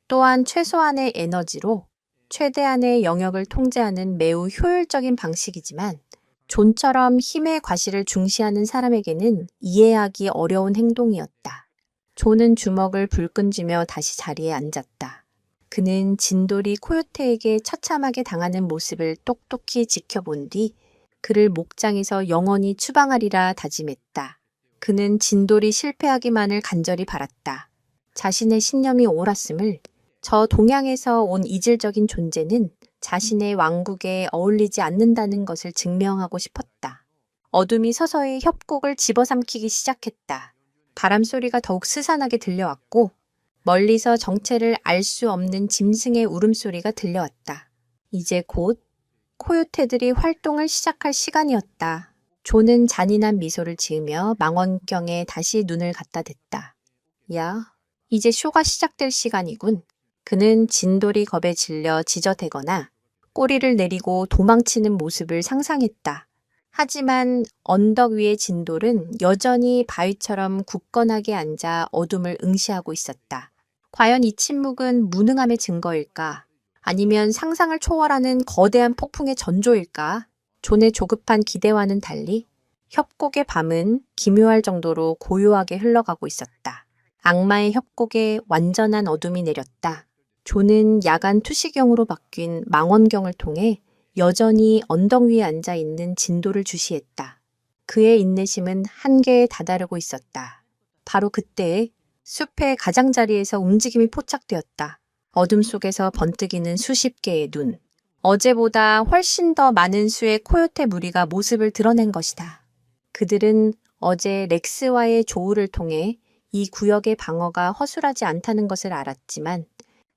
또한 최소한의 에너지로 최대한의 영역을 통제하는 매우 효율적인 방식이지만 존처럼 힘의 과시를 중시하는 사람에게는 이해하기 어려운 행동이었다. 존은 주먹을 불끈 쥐며 다시 자리에 앉았다. 그는 진돌이 코요테에게 처참하게 당하는 모습을 똑똑히 지켜본 뒤 그를 목장에서 영원히 추방하리라 다짐했다. 그는 진돌이 실패하기만을 간절히 바랐다. 자신의 신념이 옳았음을, 저 동양에서 온 이질적인 존재는 자신의 왕국에 어울리지 않는다는 것을 증명하고 싶었다. 어둠이 서서히 협곡을 집어삼키기 시작했다. 바람소리가 더욱 스산하게 들려왔고 멀리서 정체를 알 수 없는 짐승의 울음소리가 들려왔다. 이제 곧 코요테들이 활동을 시작할 시간이었다. 존은 잔인한 미소를 지으며 망원경에 다시 눈을 갖다 댔다. 야, 이제 쇼가 시작될 시간이군. 그는 진돌이 겁에 질려 지저대거나 꼬리를 내리고 도망치는 모습을 상상했다. 하지만 언덕 위의 진돌은 여전히 바위처럼 굳건하게 앉아 어둠을 응시하고 있었다. 과연 이 침묵은 무능함의 증거일까? 아니면 상상을 초월하는 거대한 폭풍의 전조일까? 존의 조급한 기대와는 달리 협곡의 밤은 기묘할 정도로 고요하게 흘러가고 있었다. 악마의 협곡에 완전한 어둠이 내렸다. 존은 야간 투시경으로 바뀐 망원경을 통해 여전히 언덕 위에 앉아있는 진돌을 주시했다. 그의 인내심은 한계에 다다르고 있었다. 바로 그때 숲의 가장자리에서 움직임이 포착되었다. 어둠 속에서 번뜩이는 수십 개의 눈. 어제보다 훨씬 더 많은 수의 코요테 무리가 모습을 드러낸 것이다. 그들은 어제 렉스와의 조우를 통해 이 구역의 방어가 허술하지 않다는 것을 알았지만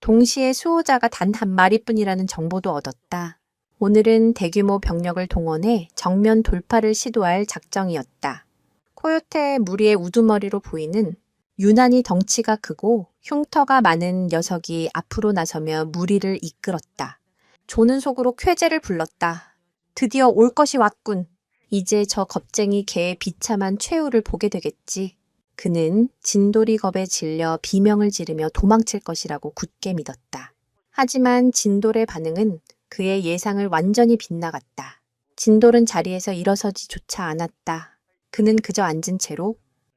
동시에 수호자가 단 한 마리뿐이라는 정보도 얻었다. 오늘은 대규모 병력을 동원해 정면 돌파를 시도할 작정이었다. 코요테 무리의 우두머리로 보이는 유난히 덩치가 크고 흉터가 많은 녀석이 앞으로 나서며 무리를 이끌었다. 존은 속으로 쾌재를 불렀다. 드디어 올 것이 왔군. 이제 저 겁쟁이 개의 비참한 최후를 보게 되겠지. 그는 진돌이 겁에 질려 비명을 지르며 도망칠 것이라고 굳게 믿었다. 하지만 진돌의 반응은 그의 예상을 완전히 빗나갔다. 진돌은 자리에서 일어서지조차 않았다. 그는 그저 앉은 채로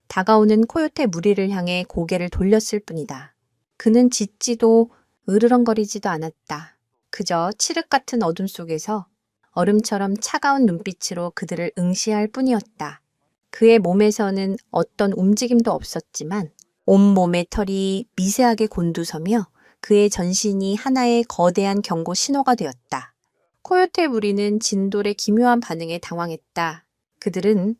다가오는 코요테 무리를 향해 고개를 돌렸을 뿐이다. 그는 짖지도 으르렁거리지도 않았다. 그저 칠흑 같은 어둠 속에서 얼음처럼 차가운 눈빛으로 그들을 응시할 뿐이었다. 그의 몸에서는 어떤 움직임도 없었지만 온몸의 털이 미세하게 곤두서며 그의 전신이 하나의 거대한 경고 신호가 되었다. 코요테 무리는 진돌의 기묘한 반응에 당황했다. 그들은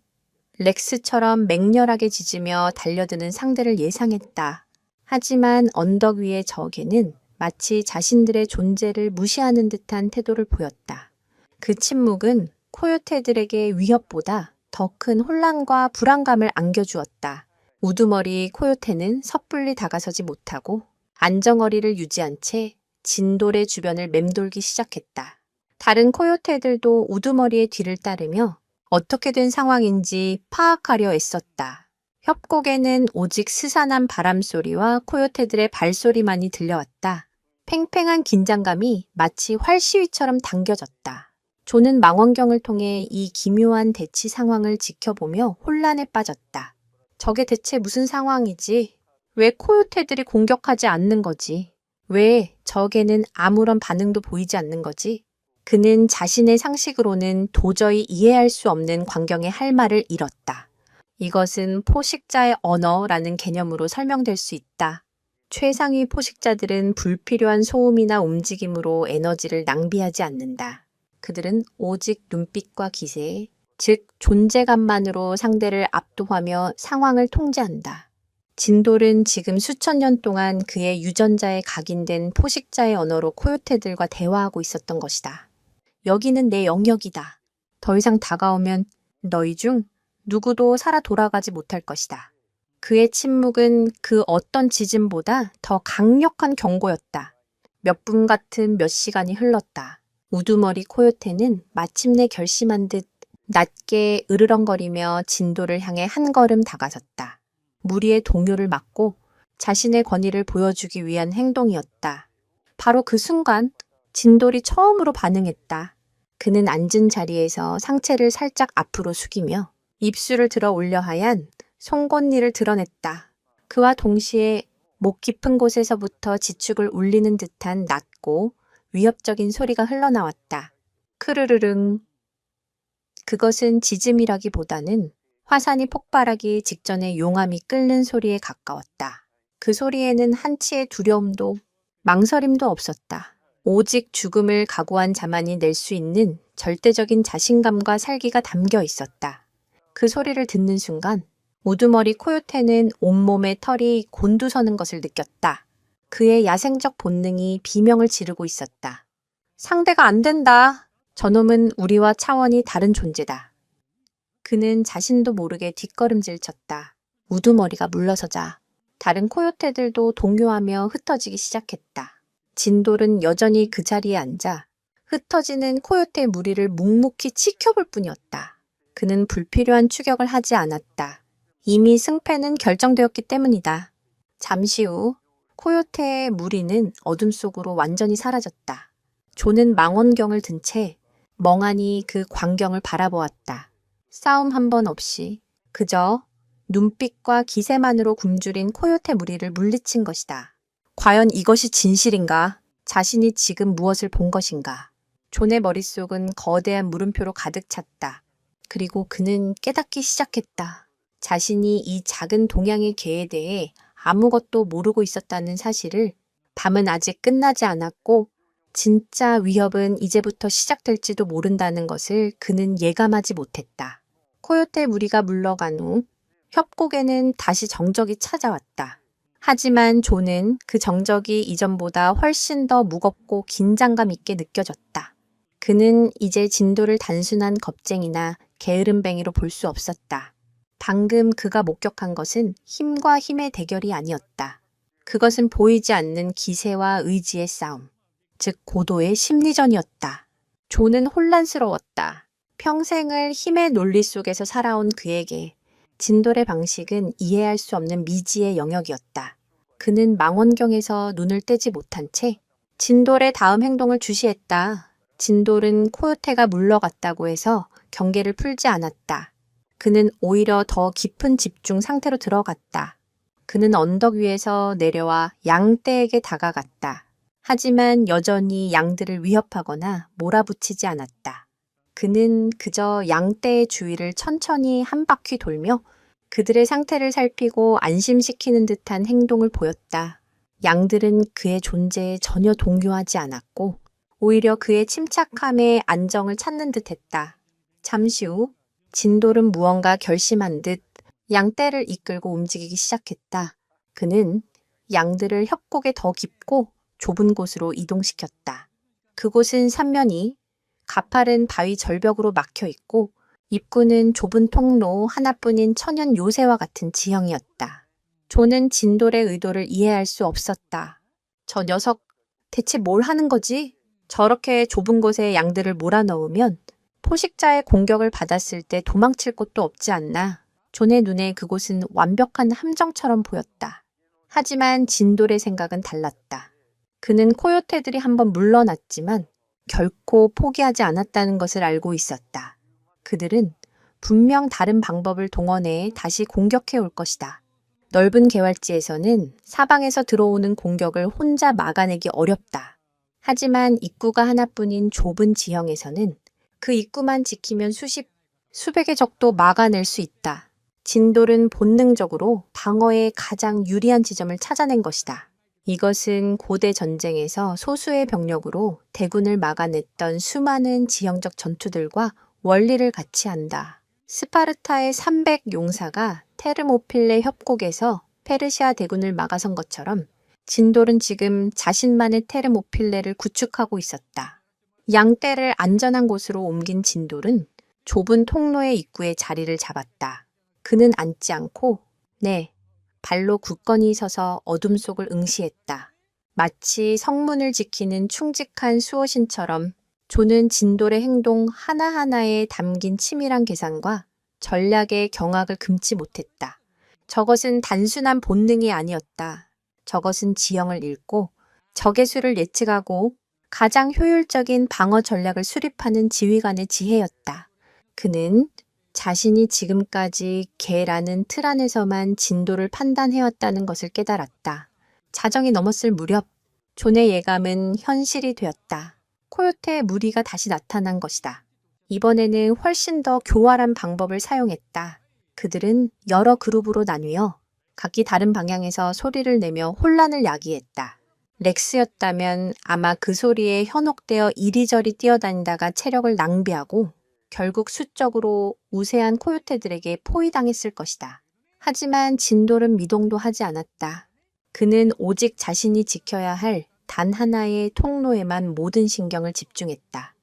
렉스처럼 맹렬하게 짖으며 달려드는 상대를 예상했다. 하지만 언덕 위의 적에는 마치 자신들의 존재를 무시하는 듯한 태도를 보였다. 그 침묵은 코요테들에게 위협보다 더 큰 혼란과 불안감을 안겨주었다. 우두머리 코요테는 섣불리 다가서지 못하고 안정거리를 유지한 채 진돌의 주변을 맴돌기 시작했다. 다른 코요테들도 우두머리의 뒤를 따르며 어떻게 된 상황인지 파악하려 애썼다. 협곡에는 오직 스산한 바람소리와 코요테들의 발소리만이 들려왔다. 팽팽한 긴장감이 마치 활시위처럼 당겨졌다. 조는 망원경을 통해 이 기묘한 대치 상황을 지켜보며 혼란에 빠졌다. 저게 대체 무슨 상황이지? 왜 코요테들이 공격하지 않는 거지? 왜 적에는 아무런 반응도 보이지 않는 거지? 그는 자신의 상식으로는 도저히 이해할 수 없는 광경에 할 말을 잃었다. 이것은 포식자의 언어라는 개념으로 설명될 수 있다. 최상위 포식자들은 불필요한 소음이나 움직임으로 에너지를 낭비하지 않는다. 그들은 오직 눈빛과 기세, 즉 존재감만으로 상대를 압도하며 상황을 통제한다. 진돌은 지금 수천 년 동안 그의 유전자에 각인된 포식자의 언어로 코요테들과 대화하고 있었던 것이다. 여기는 내 영역이다. 더 이상 다가오면 너희 중 누구도 살아 돌아가지 못할 것이다. 그의 침묵은 그 어떤 지진보다 더 강력한 경고였다. 몇 분 같은 몇 시간이 흘렀다. 우두머리 코요테는 마침내 결심한 듯 낮게 으르렁거리며 진돌을 향해 한 걸음 다가섰다. 무리의 동요를 막고 자신의 권위를 보여주기 위한 행동이었다. 바로 그 순간 진돌이 처음으로 반응했다. 그는 앉은 자리에서 상체를 살짝 앞으로 숙이며 입술을 들어 올려 하얀 송곳니를 드러냈다. 그와 동시에 목 깊은 곳에서부터 지축을 울리는 듯한 낮고 위협적인 소리가 흘러나왔다. 크르르릉. 그것은 지짐이라기보다는 화산이 폭발하기 직전에 용암이 끓는 소리에 가까웠다. 그 소리에는 한치의 두려움도 망설임도 없었다. 오직 죽음을 각오한 자만이 낼 수 있는 절대적인 자신감과 살기가 담겨 있었다. 그 소리를 듣는 순간 우두머리 코요테는 온몸에 털이 곤두서는 것을 느꼈다. 그의 야생적 본능이 비명을 지르고 있었다. 상대가 안 된다. 저놈은 우리와 차원이 다른 존재다. 그는 자신도 모르게 뒷걸음질 쳤다. 우두머리가 물러서자 다른 코요테들도 동요하며 흩어지기 시작했다. 진돌은 여전히 그 자리에 앉아 흩어지는 코요테 무리를 묵묵히 지켜볼 뿐이었다. 그는 불필요한 추격을 하지 않았다. 이미 승패는 결정되었기 때문이다. 잠시 후 코요테의 무리는 어둠 속으로 완전히 사라졌다. 조는 망원경을 든 채 멍하니 그 광경을 바라보았다. 싸움 한 번 없이 그저 눈빛과 기세만으로 굶주린 코요테 무리를 물리친 것이다. 과연 이것이 진실인가? 자신이 지금 무엇을 본 것인가? 존의 머릿속은 거대한 물음표로 가득 찼다. 그리고 그는 깨닫기 시작했다. 자신이 이 작은 동양의 개에 대해 아무것도 모르고 있었다는 사실을. 밤은 아직 끝나지 않았고 진짜 위협은 이제부터 시작될지도 모른다는 것을 그는 예감하지 못했다. 코요테 무리가 물러간 후 협곡에는 다시 정적이 찾아왔다. 하지만 조는 그 정적이 이전보다 훨씬 더 무겁고 긴장감 있게 느껴졌다. 그는 이제 진돌을 단순한 겁쟁이나 게으름뱅이로 볼 수 없었다. 방금 그가 목격한 것은 힘과 힘의 대결이 아니었다. 그것은 보이지 않는 기세와 의지의 싸움, 즉 고도의 심리전이었다. 조는 혼란스러웠다. 평생을 힘의 논리 속에서 살아온 그에게 진돌의 방식은 이해할 수 없는 미지의 영역이었다. 그는 망원경에서 눈을 떼지 못한 채 진돌의 다음 행동을 주시했다. 진돌은 코요테가 물러갔다고 해서 경계를 풀지 않았다. 그는 오히려 더 깊은 집중 상태로 들어갔다. 그는 언덕 위에서 내려와 양떼에게 다가갔다. 하지만 여전히 양들을 위협하거나 몰아붙이지 않았다. 그는 그저 양떼의 주위를 천천히 한 바퀴 돌며 그들의 상태를 살피고 안심시키는 듯한 행동을 보였다. 양들은 그의 존재에 전혀 동요하지 않았고 오히려 그의 침착함에 안정을 찾는 듯했다. 잠시 후 진돌은 무언가 결심한 듯 양떼를 이끌고 움직이기 시작했다. 그는 양들을 협곡에 더 깊고 좁은 곳으로 이동시켰다. 그곳은 삼면이 가파른 바위 절벽으로 막혀 있고 입구는 좁은 통로 하나뿐인 천연 요새와 같은 지형이었다. 조는 진돌의 의도를 이해할 수 없었다. 저 녀석 대체 뭘 하는 거지? 저렇게 좁은 곳에 양들을 몰아넣으면 포식자의 공격을 받았을 때 도망칠 곳도 없지 않나. 존의 눈에 그곳은 완벽한 함정처럼 보였다. 하지만 진돌의 생각은 달랐다. 그는 코요테들이 한번 물러났지만 결코 포기하지 않았다는 것을 알고 있었다. 그들은 분명 다른 방법을 동원해 다시 공격해 올 것이다. 넓은 개활지에서는 사방에서 들어오는 공격을 혼자 막아내기 어렵다. 하지만 입구가 하나뿐인 좁은 지형에서는 그 입구만 지키면 수백의 적도 막아낼 수 있다. 진돌은 본능적으로 방어에 가장 유리한 지점을 찾아낸 것이다. 이것은 고대 전쟁에서 소수의 병력으로 대군을 막아냈던 수많은 지형적 전투들과 원리를 같이 한다. 스파르타의 300 용사가 테르모필레 협곡에서 페르시아 대군을 막아선 것처럼 진돌은 지금 자신만의 테르모필레를 구축하고 있었다. 양떼를 안전한 곳으로 옮긴 진돌은 좁은 통로의 입구에 자리를 잡았다. 그는 앉지 않고 발로 굳건히 서서 어둠 속을 응시했다. 마치 성문을 지키는 충직한 수호신처럼 조는 진돌의 행동 하나하나에 담긴 치밀한 계산과 전략의 경악을 금치 못했다. 저것은 단순한 본능이 아니었다. 저것은 지형을 읽고 적의 수를 예측하고 가장 효율적인 방어 전략을 수립하는 지휘관의 지혜였다. 그는 자신이 지금까지 개라는 틀 안에서만 진도를 판단해왔다는 것을 깨달았다. 자정이 넘었을 무렵 존의 예감은 현실이 되었다. 코요테의 무리가 다시 나타난 것이다. 이번에는 훨씬 더 교활한 방법을 사용했다. 그들은 여러 그룹으로 나뉘어 각기 다른 방향에서 소리를 내며 혼란을 야기했다. 렉스였다면 아마 그 소리에 현혹되어 이리저리 뛰어다니다가 체력을 낭비하고 결국 수적으로 우세한 코요테들에게 포위당했을 것이다. 하지만 진돌은 미동도 하지 않았다. 그는 오직 자신이 지켜야 할 단 하나의 통로에만 모든 신경을 집중했다.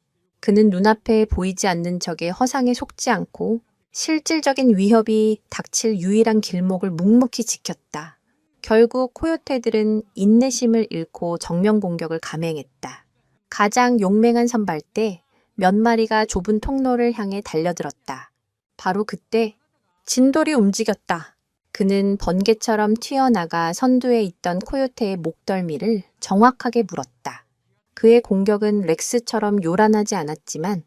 그는 눈앞에 보이지 않는 적의 허상에 속지 않고 실질적인 위협이 닥칠 유일한 길목을 묵묵히 지켰다. 결국 코요테들은 인내심을 잃고 정면 공격을 감행했다. 가장 용맹한 선발대 몇 마리가 좁은 통로를 향해 달려들었다. 바로 그때 진돌이 움직였다. 그는 번개처럼 튀어나가 선두에 있던 코요테의 목덜미를 정확하게 물었다. 그의 공격은 렉스처럼 요란하지 않았지만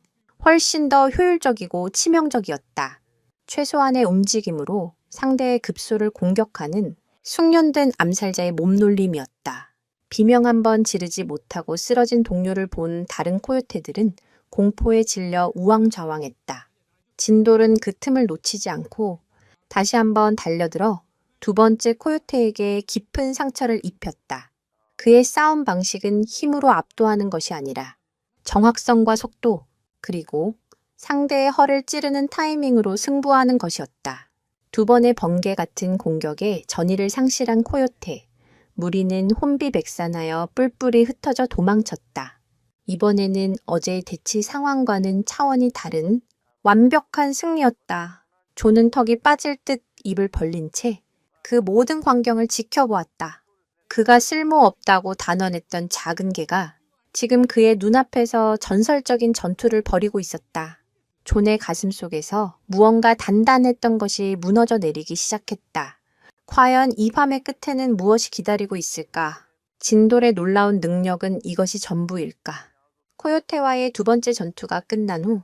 훨씬 더 효율적이고 치명적이었다. 최소한의 움직임으로 상대의 급소를 공격하는 숙련된 암살자의 몸놀림이었다. 비명 한 번 지르지 못하고 쓰러진 동료를 본 다른 코요테들은 공포에 질려 우왕좌왕했다. 진돌은 그 틈을 놓치지 않고 다시 한번 달려들어 두 번째 코요테에게 깊은 상처를 입혔다. 그의 싸움 방식은 힘으로 압도하는 것이 아니라 정확성과 속도, 그리고 상대의 허를 찌르는 타이밍으로 승부하는 것이었다. 두 번의 번개 같은 공격에 전의를 상실한 코요테, 무리는 혼비백산하여 뿔뿔이 흩어져 도망쳤다. 이번에는 어제의 대치 상황과는 차원이 다른 완벽한 승리였다. 조는 턱이 빠질 듯 입을 벌린 채 그 모든 광경을 지켜보았다. 그가 쓸모없다고 단언했던 작은 개가 지금 그의 눈앞에서 전설적인 전투를 벌이고 있었다. 존의 가슴 속에서 무언가 단단했던 것이 무너져 내리기 시작했다. 과연 이 밤의 끝에는 무엇이 기다리고 있을까? 진돌의 놀라운 능력은 이것이 전부일까? 코요테와의 두 번째 전투가 끝난 후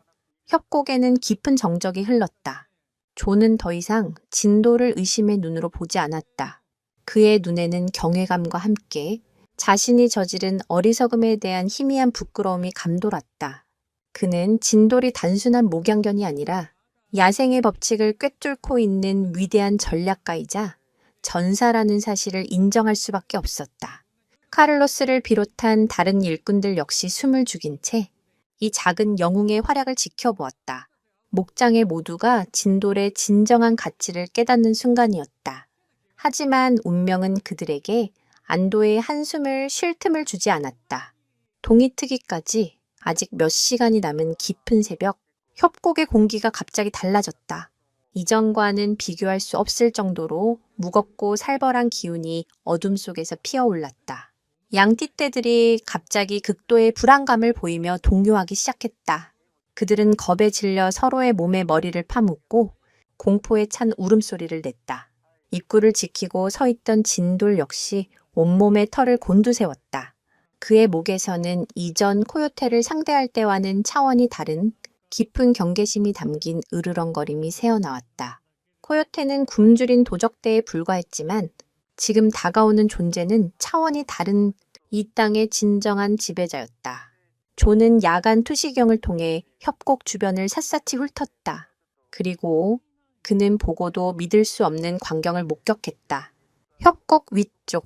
협곡에는 깊은 정적이 흘렀다. 존은 더 이상 진돌을 의심의 눈으로 보지 않았다. 그의 눈에는 경외감과 함께 자신이 저지른 어리석음에 대한 희미한 부끄러움이 감돌았다. 그는 진돌이 단순한 목양견이 아니라 야생의 법칙을 꿰뚫고 있는 위대한 전략가이자 전사라는 사실을 인정할 수밖에 없었다. 카를로스를 비롯한 다른 일꾼들 역시 숨을 죽인 채 이 작은 영웅의 활약을 지켜보았다. 목장의 모두가 진돌의 진정한 가치를 깨닫는 순간이었다. 하지만 운명은 그들에게 안도의 한숨을 쉴 틈을 주지 않았다. 동이 트기까지 아직 몇 시간이 남은 깊은 새벽, 협곡의 공기가 갑자기 달라졌다. 이전과는 비교할 수 없을 정도로 무겁고 살벌한 기운이 어둠 속에서 피어올랐다. 양띠떼들이 갑자기 극도의 불안감을 보이며 동요하기 시작했다. 그들은 겁에 질려 서로의 몸에 머리를 파묻고 공포에 찬 울음소리를 냈다. 입구를 지키고 서 있던 진돌 역시 온몸에 털을 곤두세웠다. 그의 목에서는 이전 코요테를 상대할 때와는 차원이 다른 깊은 경계심이 담긴 으르렁거림이 새어나왔다. 코요테는 굶주린 도적대에 불과했지만 지금 다가오는 존재는 차원이 다른 이 땅의 진정한 지배자였다. 존은 야간 투시경을 통해 협곡 주변을 샅샅이 훑었다. 그리고 그는 보고도 믿을 수 없는 광경을 목격했다. 협곡 위쪽,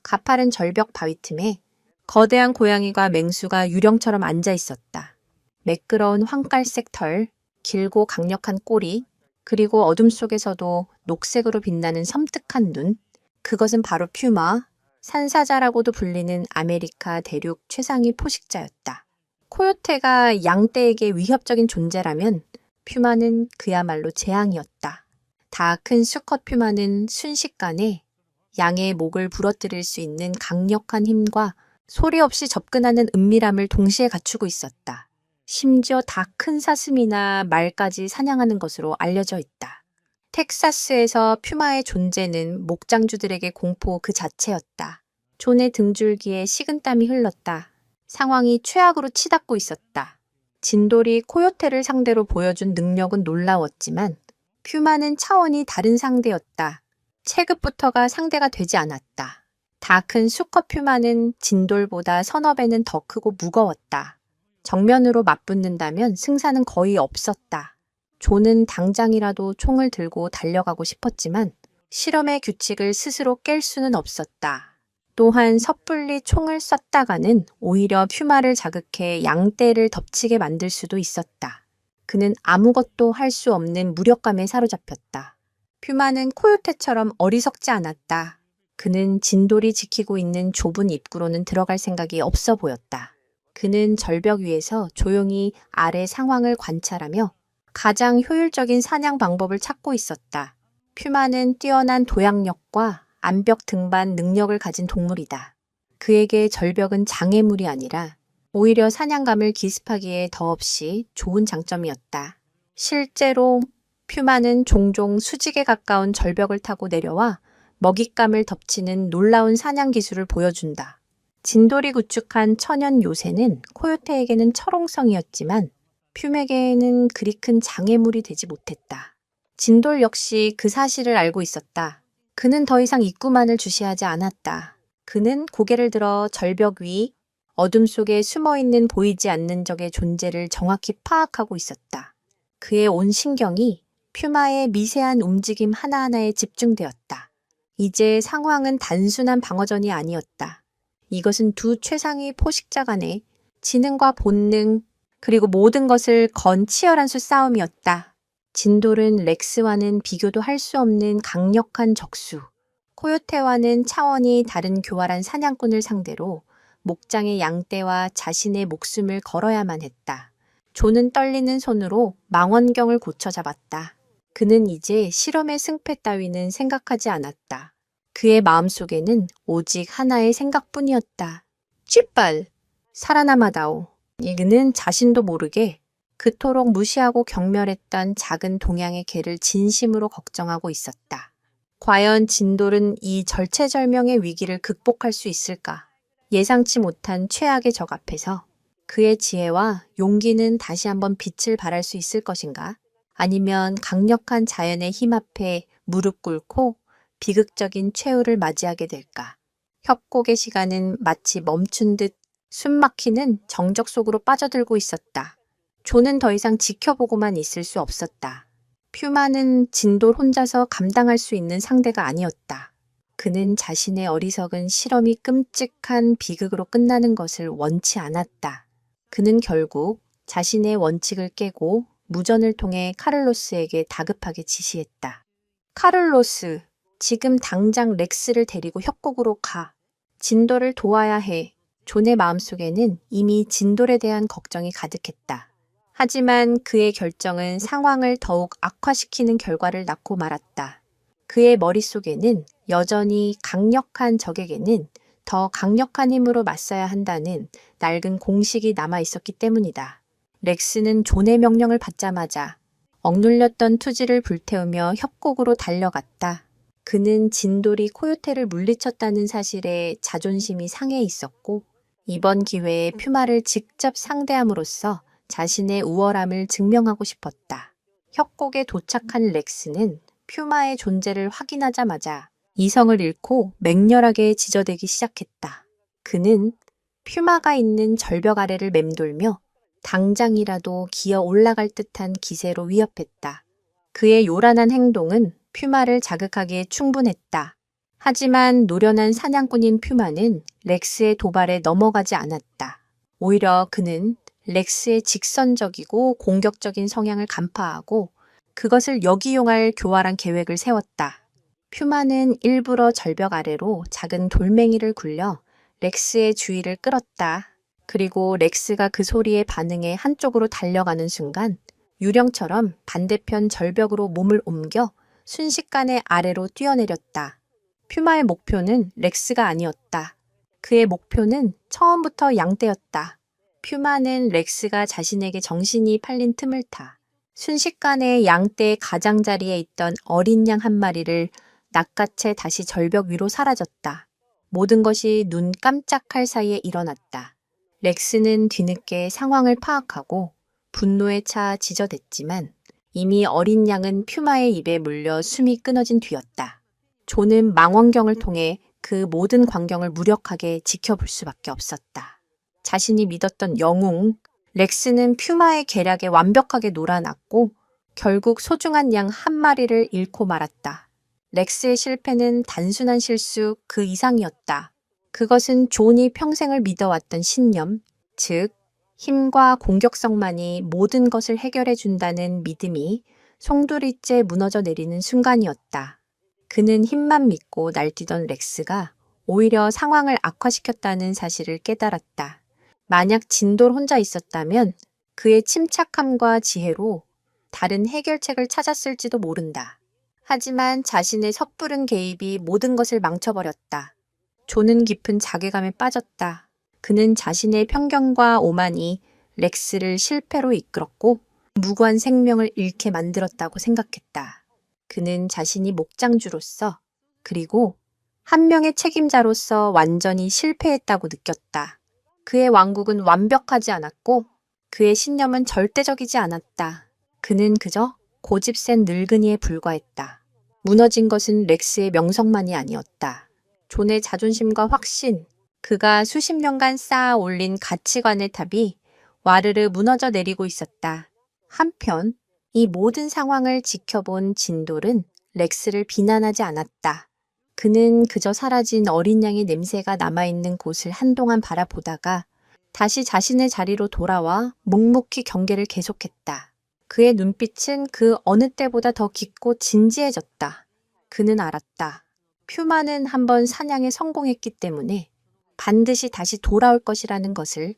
가파른 절벽 바위 틈에 거대한 고양이가 맹수가 유령처럼 앉아 있었다. 매끄러운 황갈색 털, 길고 강력한 꼬리, 그리고 어둠 속에서도 녹색으로 빛나는 섬뜩한 눈. 그것은 바로 퓨마, 산사자라고도 불리는 아메리카 대륙 최상위 포식자였다. 코요테가 양떼에게 위협적인 존재라면 퓨마는 그야말로 재앙이었다. 다 큰 수컷 퓨마는 순식간에 양의 목을 부러뜨릴 수 있는 강력한 힘과 소리 없이 접근하는 은밀함을 동시에 갖추고 있었다. 심지어 다 큰 사슴이나 말까지 사냥하는 것으로 알려져 있다. 텍사스에서 퓨마의 존재는 목장주들에게 공포 그 자체였다. 존의 등줄기에 식은땀이 흘렀다. 상황이 최악으로 치닫고 있었다. 진돌이 코요테를 상대로 보여준 능력은 놀라웠지만 퓨마는 차원이 다른 상대였다. 체급부터가 상대가 되지 않았다. 다 큰 수컷 퓨마는 진돌보다 서너 배는 더 크고 무거웠다. 정면으로 맞붙는다면 승산은 거의 없었다. 존은 당장이라도 총을 들고 달려가고 싶었지만 실험의 규칙을 스스로 깰 수는 없었다. 또한 섣불리 총을 쐈다가는 오히려 퓨마를 자극해 양떼를 덮치게 만들 수도 있었다. 그는 아무것도 할 수 없는 무력감에 사로잡혔다. 퓨마는 코요테처럼 어리석지 않았다. 그는 진돌이 지키고 있는 좁은 입구로는 들어갈 생각이 없어 보였다. 그는 절벽 위에서 조용히 아래 상황을 관찰하며 가장 효율적인 사냥 방법을 찾고 있었다. 퓨마는 뛰어난 도약력과 암벽 등반 능력을 가진 동물이다. 그에게 절벽은 장애물이 아니라 오히려 사냥감을 기습하기에 더없이 좋은 장점이었다. 실제로 퓨마는 종종 수직에 가까운 절벽을 타고 내려와 먹잇감을 덮치는 놀라운 사냥 기술을 보여준다. 진돌이 구축한 천연 요새는 코요테에게는 철옹성이었지만 퓨맥에게는 그리 큰 장애물이 되지 못했다. 진돌 역시 그 사실을 알고 있었다. 그는 더 이상 입구만을 주시하지 않았다. 그는 고개를 들어 절벽 위, 어둠 속에 숨어있는 보이지 않는 적의 존재를 정확히 파악하고 있었다. 그의 온 신경이 퓨마의 미세한 움직임 하나하나에 집중되었다. 이제 상황은 단순한 방어전이 아니었다. 이것은 두 최상위 포식자 간의 지능과 본능, 그리고 모든 것을 건 치열한 수싸움이었다. 진돌은 렉스와는 비교도 할 수 없는 강력한 적수, 코요테와는 차원이 다른 교활한 사냥꾼을 상대로 목장의 양떼와 자신의 목숨을 걸어야만 했다. 존은 떨리는 손으로 망원경을 고쳐 잡았다. 그는 이제 실험의 승패 따위는 생각하지 않았다. 그의 마음속에는 오직 하나의 생각뿐이었다. 쥐빨! 살아남아다오. 그는 자신도 모르게 그토록 무시하고 경멸했던 작은 동양의 개를 진심으로 걱정하고 있었다. 과연 진돌은 이 절체절명의 위기를 극복할 수 있을까? 예상치 못한 최악의 적 앞에서 그의 지혜와 용기는 다시 한번 빛을 발할 수 있을 것인가? 아니면 강력한 자연의 힘 앞에 무릎 꿇고 비극적인 최후를 맞이하게 될까? 협곡의 시간은 마치 멈춘 듯 숨막히는 정적 속으로 빠져들고 있었다. 존은 더 이상 지켜보고만 있을 수 없었다. 퓨마는 진돌 혼자서 감당할 수 있는 상대가 아니었다. 그는 자신의 어리석은 실험이 끔찍한 비극으로 끝나는 것을 원치 않았다. 그는 결국 자신의 원칙을 깨고 무전을 통해 카를로스에게 다급하게 지시했다. 카를로스, 지금 당장 렉스를 데리고 협곡으로 가. 진돌을 도와야 해. 존의 마음속에는 이미 진돌에 대한 걱정이 가득했다. 하지만 그의 결정은 상황을 더욱 악화시키는 결과를 낳고 말았다. 그의 머릿속에는 여전히 강력한 적에게는 더 강력한 힘으로 맞서야 한다는 낡은 공식이 남아 있었기 때문이다. 렉스는 존의 명령을 받자마자 억눌렸던 투지를 불태우며 협곡으로 달려갔다. 그는 진돌이 코요테를 물리쳤다는 사실에 자존심이 상해 있었고 이번 기회에 퓨마를 직접 상대함으로써 자신의 우월함을 증명하고 싶었다. 협곡에 도착한 렉스는 퓨마의 존재를 확인하자마자 이성을 잃고 맹렬하게 지저대기 시작했다. 그는 퓨마가 있는 절벽 아래를 맴돌며 당장이라도 기어 올라갈 듯한 기세로 위협했다. 그의 요란한 행동은 퓨마를 자극하기에 충분했다. 하지만 노련한 사냥꾼인 퓨마는 렉스의 도발에 넘어가지 않았다. 오히려 그는 렉스의 직선적이고 공격적인 성향을 간파하고 그것을 역이용할 교활한 계획을 세웠다. 퓨마는 일부러 절벽 아래로 작은 돌멩이를 굴려 렉스의 주의를 끌었다. 그리고 렉스가 그 소리에 반응해 한쪽으로 달려가는 순간 유령처럼 반대편 절벽으로 몸을 옮겨 순식간에 아래로 뛰어내렸다. 퓨마의 목표는 렉스가 아니었다. 그의 목표는 처음부터 양떼였다. 퓨마는 렉스가 자신에게 정신이 팔린 틈을 타 순식간에 양떼의 가장자리에 있던 어린 양 한 마리를 낚아채 다시 절벽 위로 사라졌다. 모든 것이 눈 깜짝할 사이에 일어났다. 렉스는 뒤늦게 상황을 파악하고 분노에 차 지저댔지만 이미 어린 양은 퓨마의 입에 물려 숨이 끊어진 뒤였다. 존은 망원경을 통해 그 모든 광경을 무력하게 지켜볼 수밖에 없었다. 자신이 믿었던 영웅, 렉스는 퓨마의 계략에 완벽하게 놀아났고 결국 소중한 양 한 마리를 잃고 말았다. 렉스의 실패는 단순한 실수 그 이상이었다. 그것은 존이 평생을 믿어왔던 신념, 즉 힘과 공격성만이 모든 것을 해결해 준다는 믿음이 송두리째 무너져 내리는 순간이었다. 그는 힘만 믿고 날뛰던 렉스가 오히려 상황을 악화시켰다는 사실을 깨달았다. 만약 진돌 혼자 있었다면 그의 침착함과 지혜로 다른 해결책을 찾았을지도 모른다. 하지만 자신의 섣부른 개입이 모든 것을 망쳐버렸다. 존은 깊은 자괴감에 빠졌다. 그는 자신의 편견과 오만이 렉스를 실패로 이끌었고 무고한 생명을 잃게 만들었다고 생각했다. 그는 자신이 목장주로서 그리고 한 명의 책임자로서 완전히 실패했다고 느꼈다. 그의 왕국은 완벽하지 않았고 그의 신념은 절대적이지 않았다. 그는 그저 고집센 늙은이에 불과했다. 무너진 것은 렉스의 명성만이 아니었다. 존의 자존심과 확신, 그가 수십 년간 쌓아 올린 가치관의 탑이 와르르 무너져 내리고 있었다. 한편 이 모든 상황을 지켜본 진돌은 렉스를 비난하지 않았다. 그는 그저 사라진 어린 양의 냄새가 남아있는 곳을 한동안 바라보다가 다시 자신의 자리로 돌아와 묵묵히 경계를 계속했다. 그의 눈빛은 그 어느 때보다 더 깊고 진지해졌다. 그는 알았다. 퓨마는 한번 사냥에 성공했기 때문에 반드시 다시 돌아올 것이라는 것을,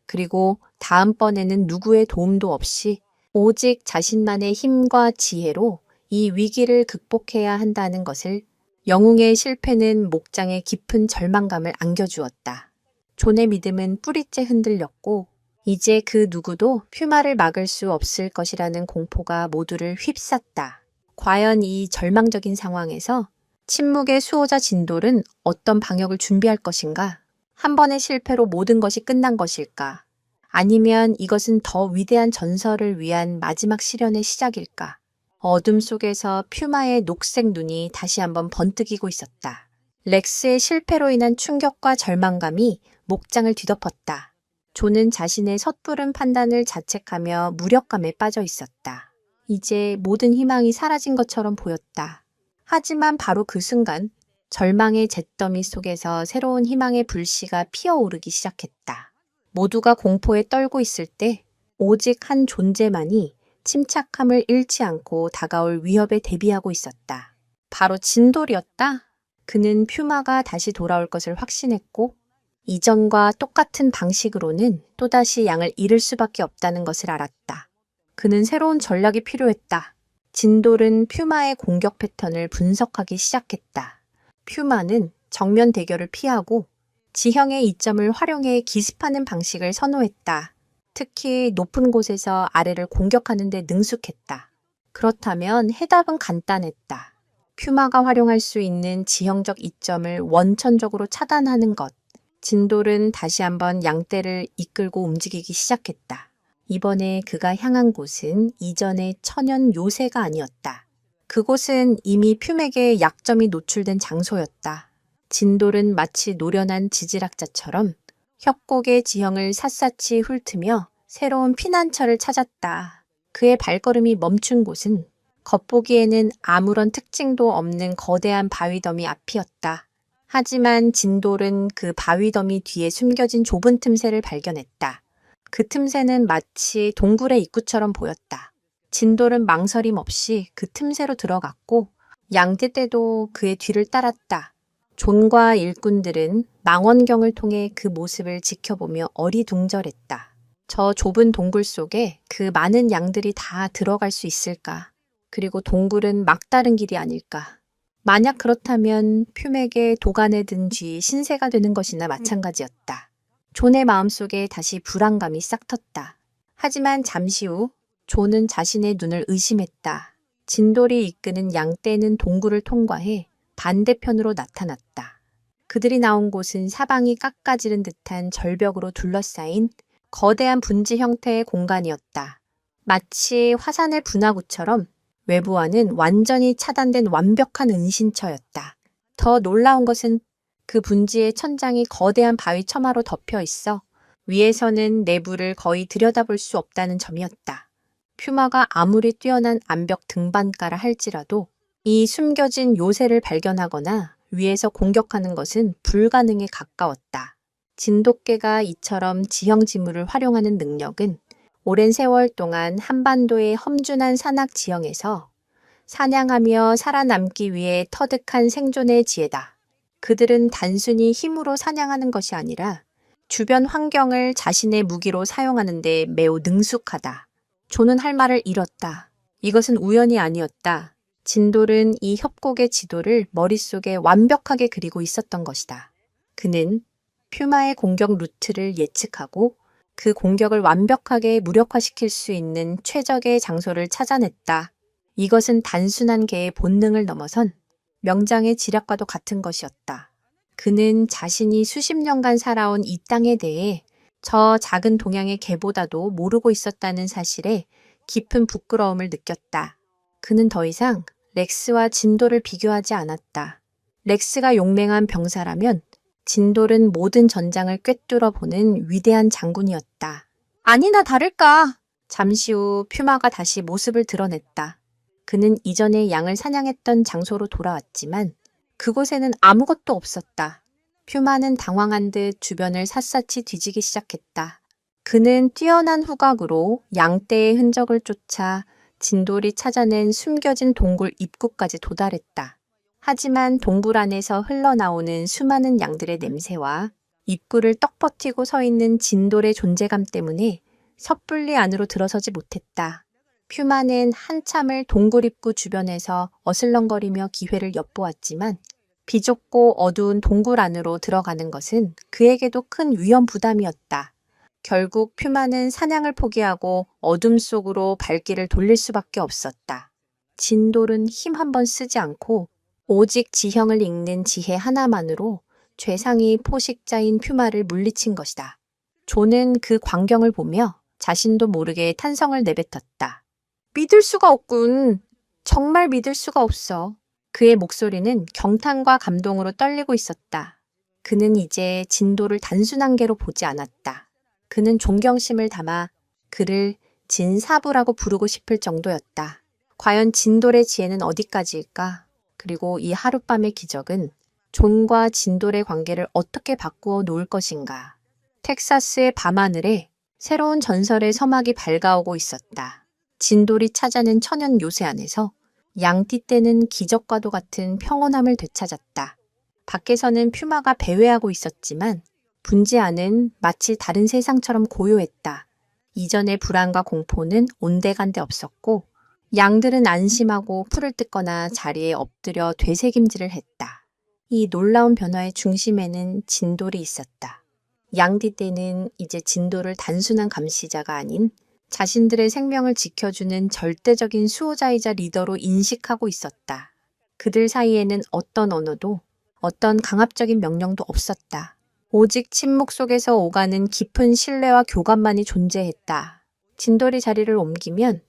그리고 다음번에는 누구의 도움도 없이 오직 자신만의 힘과 지혜로 이 위기를 극복해야 한다는 것을. 영웅의 실패는 목장에 깊은 절망감을 안겨주었다. 존의 믿음은 뿌리째 흔들렸고 이제 그 누구도 퓨마를 막을 수 없을 것이라는 공포가 모두를 휩쌌다. 과연 이 절망적인 상황에서 침묵의 수호자 진돌은 어떤 방역을 준비할 것인가? 한 번의 실패로 모든 것이 끝난 것일까? 아니면 이것은 더 위대한 전설을 위한 마지막 시련의 시작일까? 어둠 속에서 퓨마의 녹색 눈이 다시 한번 번뜩이고 있었다. 렉스의 실패로 인한 충격과 절망감이 목장을 뒤덮었다. 존은 자신의 섣부른 판단을 자책하며 무력감에 빠져 있었다. 이제 모든 희망이 사라진 것처럼 보였다. 하지만 바로 그 순간 절망의 잿더미 속에서 새로운 희망의 불씨가 피어오르기 시작했다. 모두가 공포에 떨고 있을 때 오직 한 존재만이 침착함을 잃지 않고 다가올 위협에 대비하고 있었다. 바로 진돌이었다. 그는 퓨마가 다시 돌아올 것을 확신했고 이전과 똑같은 방식으로는 또다시 양을 잃을 수밖에 없다는 것을 알았다. 그는 새로운 전략이 필요했다. 진돌은 퓨마의 공격 패턴을 분석하기 시작했다. 퓨마는 정면 대결을 피하고 지형의 이점을 활용해 기습하는 방식을 선호했다. 특히 높은 곳에서 아래를 공격하는 데 능숙했다. 그렇다면 해답은 간단했다. 퓨마가 활용할 수 있는 지형적 이점을 원천적으로 차단하는 것. 진돌은 다시 한번 양떼를 이끌고 움직이기 시작했다. 이번에 그가 향한 곳은 이전의 천연 요새가 아니었다. 그곳은 이미 퓨맥의 약점이 노출된 장소였다. 진돌은 마치 노련한 지질학자처럼 협곡의 지형을 샅샅이 훑으며 새로운 피난처를 찾았다. 그의 발걸음이 멈춘 곳은 겉보기에는 아무런 특징도 없는 거대한 바위더미 앞이었다. 하지만 진돌은 그 바위더미 뒤에 숨겨진 좁은 틈새를 발견했다. 그 틈새는 마치 동굴의 입구처럼 보였다. 진돌은 망설임 없이 그 틈새로 들어갔고 양떼떼도 그의 뒤를 따랐다. 존과 일꾼들은 망원경을 통해 그 모습을 지켜보며 어리둥절했다. 저 좁은 동굴 속에 그 많은 양들이 다 들어갈 수 있을까? 그리고 동굴은 막다른 길이 아닐까? 만약 그렇다면 퓨맥의 도간에 든 쥐 신세가 되는 것이나 마찬가지였다. 존의 마음속에 다시 불안감이 싹 텄다. 하지만 잠시 후 존은 자신의 눈을 의심했다. 진돌이 이끄는 양떼는 동굴을 통과해 반대편으로 나타났다. 그들이 나온 곳은 사방이 깎아지른 듯한 절벽으로 둘러싸인 거대한 분지 형태의 공간이었다. 마치 화산의 분화구처럼 외부와는 완전히 차단된 완벽한 은신처였다. 더 놀라운 것은 그 분지의 천장이 거대한 바위 처마로 덮여 있어 위에서는 내부를 거의 들여다볼 수 없다는 점이었다. 퓨마가 아무리 뛰어난 암벽 등반가라 할지라도 이 숨겨진 요새를 발견하거나 위에서 공격하는 것은 불가능에 가까웠다. 진돗개가 이처럼 지형지물을 활용하는 능력은 오랜 세월 동안 한반도의 험준한 산악 지형에서 사냥하며 살아남기 위해 터득한 생존의 지혜다. 그들은 단순히 힘으로 사냥하는 것이 아니라 주변 환경을 자신의 무기로 사용하는 데 매우 능숙하다. 존은 할 말을 잃었다. 이것은 우연이 아니었다. 진돌은 이 협곡의 지도를 머릿속에 완벽하게 그리고 있었던 것이다. 그는 퓨마의 공격 루트를 예측하고 그 공격을 완벽하게 무력화시킬 수 있는 최적의 장소를 찾아냈다. 이것은 단순한 개의 본능을 넘어선 명장의 지략과도 같은 것이었다. 그는 자신이 수십 년간 살아온 이 땅에 대해 저 작은 동양의 개보다도 모르고 있었다는 사실에 깊은 부끄러움을 느꼈다. 그는 더 이상 렉스와 진돌을 비교하지 않았다. 렉스가 용맹한 병사라면 진돌은 모든 전장을 꿰뚫어 보는 위대한 장군이었다. 아니나 다를까. 잠시 후 퓨마가 다시 모습을 드러냈다. 그는 이전에 양을 사냥했던 장소로 돌아왔지만 그곳에는 아무것도 없었다. 퓨마는 당황한 듯 주변을 샅샅이 뒤지기 시작했다. 그는 뛰어난 후각으로 양떼의 흔적을 쫓아 진돌이 찾아낸 숨겨진 동굴 입구까지 도달했다. 하지만 동굴 안에서 흘러나오는 수많은 양들의 냄새와 입구를 떡 버티고 서 있는 진돌의 존재감 때문에 섣불리 안으로 들어서지 못했다. 퓨마는 한참을 동굴 입구 주변에서 어슬렁거리며 기회를 엿보았지만 비좁고 어두운 동굴 안으로 들어가는 것은 그에게도 큰 위험 부담이었다. 결국 퓨마는 사냥을 포기하고 어둠 속으로 발길을 돌릴 수밖에 없었다. 진돌은 힘 한 번 쓰지 않고 오직 지형을 읽는 지혜 하나만으로 죄상이 포식자인 퓨마를 물리친 것이다. 존은 그 광경을 보며 자신도 모르게 탄성을 내뱉었다. 믿을 수가 없군. 정말 믿을 수가 없어. 그의 목소리는 경탄과 감동으로 떨리고 있었다. 그는 이제 진돌을 단순한 개로 보지 않았다. 그는 존경심을 담아 그를 진사부라고 부르고 싶을 정도였다. 과연 진돌의 지혜는 어디까지일까? 그리고 이 하룻밤의 기적은 존과 진돌의 관계를 어떻게 바꾸어 놓을 것인가? 텍사스의 밤하늘에 새로운 전설의 서막이 밝아오고 있었다. 진돌이 찾아낸 천연 요새 안에서 양띠떼는 기적과도 같은 평온함을 되찾았다. 밖에서는 퓨마가 배회하고 있었지만 분지안은 마치 다른 세상처럼 고요했다. 이전의 불안과 공포는 온데간데 없었고 양들은 안심하고 풀을 뜯거나 자리에 엎드려 되새김질을 했다. 이 놀라운 변화의 중심에는 진돌이 있었다. 양띠떼는 이제 진돌을 단순한 감시자가 아닌 자신들의 생명을 지켜주는 절대적인 수호자이자 리더로 인식하고 있었다. 그들 사이에는 어떤 언어도 어떤 강압적인 명령도 없었다. 오직 침묵 속에서 오가는 깊은 신뢰와 교감만이 존재했다. 진돌이 자리를 옮기면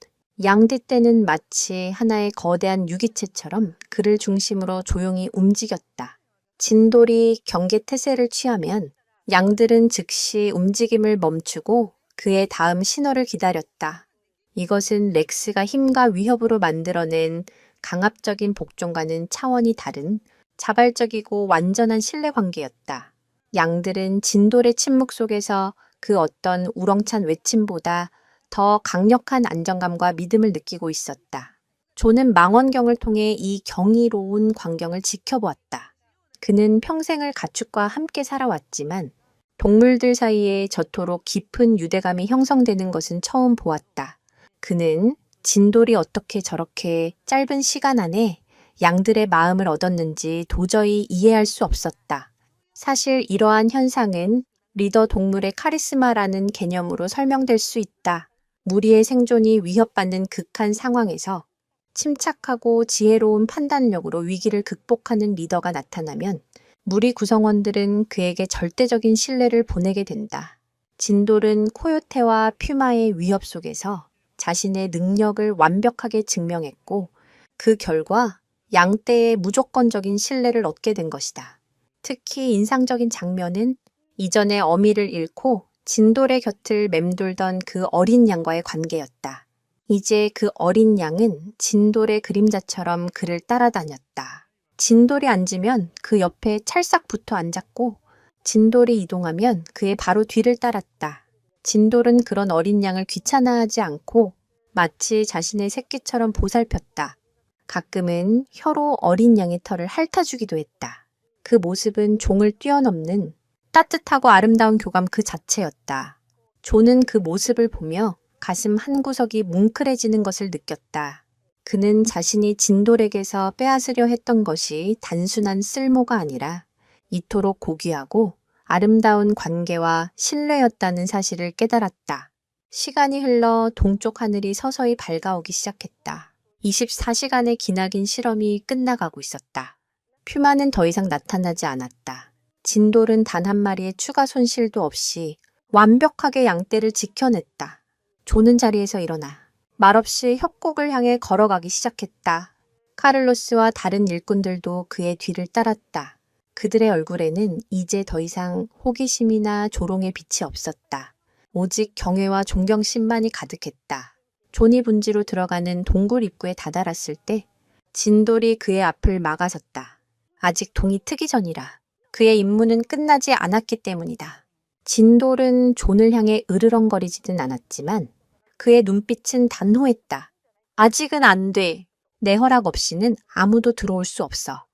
양띠떼는 마치 하나의 거대한 유기체처럼 그를 중심으로 조용히 움직였다. 진돌이 경계 태세를 취하면 양들은 즉시 움직임을 멈추고 그의 다음 신호를 기다렸다. 이것은 렉스가 힘과 위협으로 만들어낸 강압적인 복종과는 차원이 다른 자발적이고 완전한 신뢰 관계였다. 양들은 진돌의 침묵 속에서 그 어떤 우렁찬 외침보다 더 강력한 안정감과 믿음을 느끼고 있었다. 조는 망원경을 통해 이 경이로운 광경을 지켜보았다. 그는 평생을 가축과 함께 살아왔지만 동물들 사이에 저토록 깊은 유대감이 형성되는 것은 처음 보았다. 그는 진돌이 어떻게 저렇게 짧은 시간 안에 양들의 마음을 얻었는지 도저히 이해할 수 없었다. 사실 이러한 현상은 리더 동물의 카리스마라는 개념으로 설명될 수 있다. 무리의 생존이 위협받는 극한 상황에서 침착하고 지혜로운 판단력으로 위기를 극복하는 리더가 나타나면 무리 구성원들은 그에게 절대적인 신뢰를 보내게 된다. 진돌은 코요테와 퓨마의 위협 속에서 자신의 능력을 완벽하게 증명했고 그 결과 양떼의 무조건적인 신뢰를 얻게 된 것이다. 특히 인상적인 장면은 이전에 어미를 잃고 진돌의 곁을 맴돌던 그 어린 양과의 관계였다. 이제 그 어린 양은 진돌의 그림자처럼 그를 따라다녔다. 진돌이 앉으면 그 옆에 찰싹 붙어 앉았고 진돌이 이동하면 그의 바로 뒤를 따랐다. 진돌은 그런 어린 양을 귀찮아하지 않고 마치 자신의 새끼처럼 보살폈다. 가끔은 혀로 어린 양의 털을 핥아주기도 했다. 그 모습은 종을 뛰어넘는 따뜻하고 아름다운 교감 그 자체였다. 조는 그 모습을 보며 가슴 한구석이 뭉클해지는 것을 느꼈다. 그는 자신이 진돌에게서 빼앗으려 했던 것이 단순한 쓸모가 아니라 이토록 고귀하고 아름다운 관계와 신뢰였다는 사실을 깨달았다. 시간이 흘러 동쪽 하늘이 서서히 밝아오기 시작했다. 24시간의 기나긴 실험이 끝나가고 있었다. 퓨마는 더 이상 나타나지 않았다. 진돌은 단 한 마리의 추가 손실도 없이 완벽하게 양떼를 지켜냈다. 조는 자리에서 일어나 말없이 협곡을 향해 걸어가기 시작했다. 카를로스와 다른 일꾼들도 그의 뒤를 따랐다. 그들의 얼굴에는 이제 더 이상 호기심이나 조롱의 빛이 없었다. 오직 경외와 존경심만이 가득했다. 존이 분지로 들어가는 동굴 입구에 다다랐을 때 진돌이 그의 앞을 막아섰다. 아직 동이 트기 전이라. 그의 임무는 끝나지 않았기 때문이다. 진돌은 존을 향해 으르렁거리지는 않았지만 그의 눈빛은 단호했다. 아직은 안 돼. 내 허락 없이는 아무도 들어올 수 없어.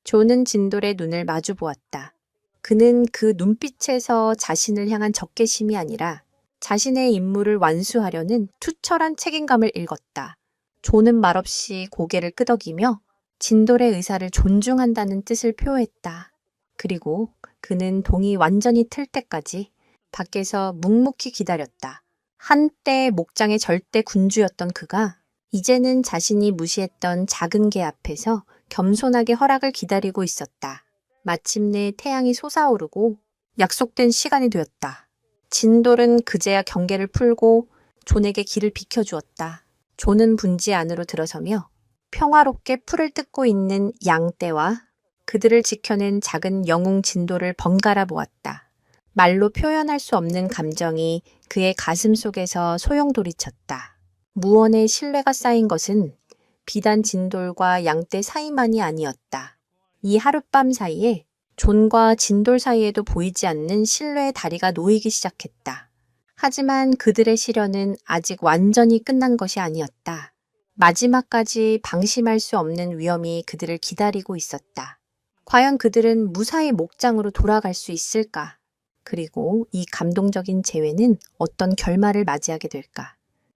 존은 진돌의 눈을 마주 보았다. 그는 그 눈빛에서 자신을 향한 적개심이 아니라 자신의 임무를 완수하려는 투철한 책임감을 읽었다. 존은 말없이 고개를 끄덕이며 진돌의 의사를 존중한다는 뜻을 표했다. 그리고 그는 동이 완전히 틀 때까지 밖에서 묵묵히 기다렸다. 한때 목장의 절대 군주였던 그가 이제는 자신이 무시했던 작은 개 앞에서 겸손하게 허락을 기다리고 있었다. 마침내 태양이 솟아오르고 약속된 시간이 되었다. 진돌은 그제야 경계를 풀고 존에게 길을 비켜주었다. 존은 분지 안으로 들어서며 평화롭게 풀을 뜯고 있는 양떼와 그들을 지켜낸 작은 영웅 진돌을 번갈아 보았다. 말로 표현할 수 없는 감정이 그의 가슴 속에서 소용돌이쳤다. 무언의 신뢰가 쌓인 것은 비단 진돌과 양떼 사이만이 아니었다. 이 하룻밤 사이에 존과 진돌 사이에도 보이지 않는 신뢰의 다리가 놓이기 시작했다. 하지만 그들의 시련은 아직 완전히 끝난 것이 아니었다. 마지막까지 방심할 수 없는 위험이 그들을 기다리고 있었다. 과연 그들은 무사히 목장으로 돌아갈 수 있을까? 그리고 이 감동적인 재회는 어떤 결말을 맞이하게 될까?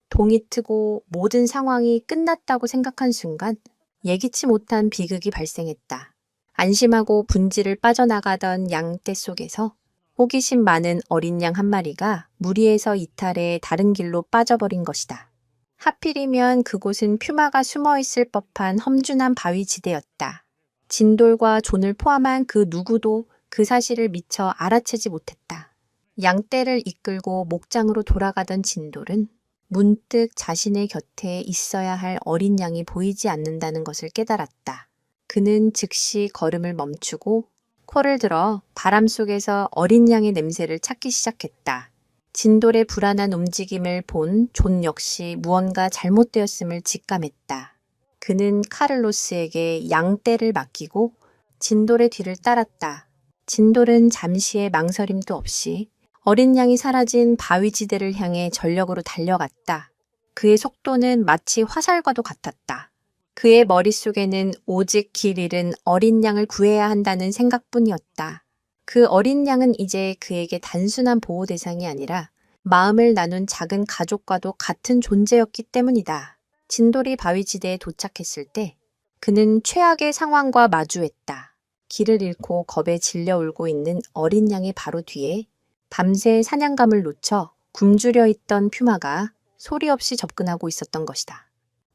동이 트고 모든 상황이 끝났다고 생각한 순간 예기치 못한 비극이 발생했다. 안심하고 분지를 빠져나가던 양떼 속에서 호기심 많은 어린 양 한 마리가 무리에서 이탈해 다른 길로 빠져버린 것이다. 하필이면 그곳은 퓨마가 숨어 있을 법한 험준한 바위지대였다. 진돌과 존을 포함한 그 누구도 그 사실을 미처 알아채지 못했다. 양떼를 이끌고 목장으로 돌아가던 진돌은 문득 자신의 곁에 있어야 할 어린 양이 보이지 않는다는 것을 깨달았다. 그는 즉시 걸음을 멈추고 코를 들어 바람 속에서 어린 양의 냄새를 찾기 시작했다. 진돌의 불안한 움직임을 본 존 역시 무언가 잘못되었음을 직감했다. 그는 카를로스에게 양떼를 맡기고 진돌의 뒤를 따랐다. 진돌은 잠시의 망설임도 없이 어린 양이 사라진 바위지대를 향해 전력으로 달려갔다. 그의 속도는 마치 화살과도 같았다. 그의 머릿속에는 오직 길 잃은 어린 양을 구해야 한다는 생각뿐이었다. 그 어린 양은 이제 그에게 단순한 보호 대상이 아니라 마음을 나눈 작은 가족과도 같은 존재였기 때문이다. 진돌이 바위지대에 도착했을 때 그는 최악의 상황과 마주했다. 길을 잃고 겁에 질려 울고 있는 어린 양의 바로 뒤에 밤새 사냥감을 놓쳐 굶주려 있던 퓨마가 소리 없이 접근하고 있었던 것이다.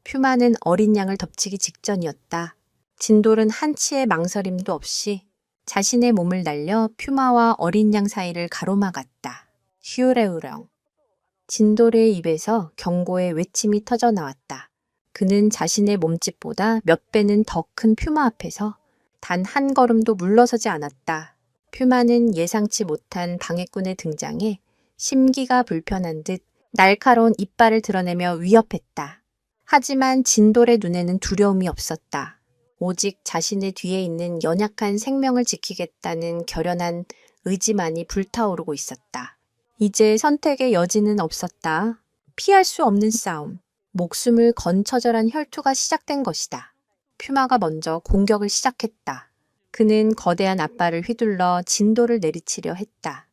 퓨마는 어린 양을 덮치기 직전이었다. 진돌은 한치의 망설임도 없이 자신의 몸을 날려 퓨마와 어린 양 사이를 가로막았다. 휴레우령. 진돌의 입에서 경고의 외침이 터져 나왔다. 그는 자신의 몸집보다 몇 배는 더 큰 퓨마 앞에서 단 한 걸음도 물러서지 않았다. 퓨마는 예상치 못한 방해꾼의 등장에 심기가 불편한 듯 날카로운 이빨을 드러내며 위협했다. 하지만 진돌의 눈에는 두려움이 없었다. 오직 자신의 뒤에 있는 연약한 생명을 지키겠다는 결연한 의지만이 불타오르고 있었다. 이제 선택의 여지는 없었다. 피할 수 없는 싸움. 목숨을 건 처절한 혈투가 시작된 것이다. 퓨마가 먼저 공격을 시작했다. 그는 거대한 앞발을 휘둘러 진돌을 내리치려 했다.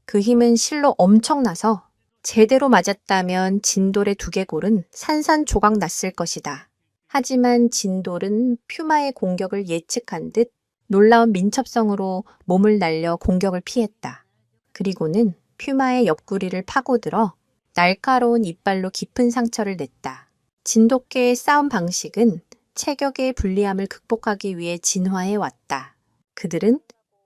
그 힘은 실로 엄청나서 제대로 맞았다면 진돌의 두개골은 산산조각 났을 것이다. 하지만 진돌은 퓨마의 공격을 예측한 듯 놀라운 민첩성으로 몸을 날려 공격을 피했다. 그리고는 퓨마의 옆구리를 파고들어 날카로운 이빨로 깊은 상처를 냈다. 진돗개의 싸움 방식은 체격의 불리함을 극복하기 위해 진화해 왔다. 그들은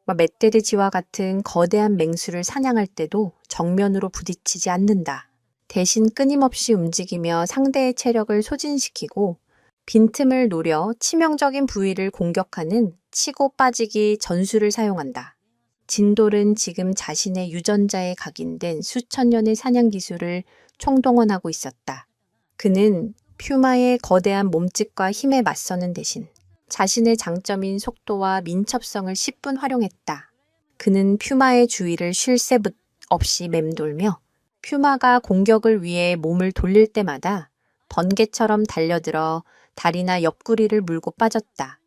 멧돼지와 같은 거대한 맹수를 사냥할 때도 정면으로 부딪히지 않는다. 대신 끊임없이 움직이며 상대의 체력을 소진시키고 빈틈을 노려 치명적인 부위를 공격하는 치고 빠지기 전술을 사용한다. 진돌은 지금 자신의 유전자에 각인된 수천 년의 사냥 기술을 총동원하고 있었다. 그는 퓨마의 거대한 몸집과 힘에 맞서는 대신 자신의 장점인 속도와 민첩성을 10분 활용했다. 그는 퓨마의 주위를 쉴 새 없이 맴돌며 퓨마가 공격을 위해 몸을 돌릴 때마다 번개처럼 달려들어 다리나 옆구리를 물고 빠졌다.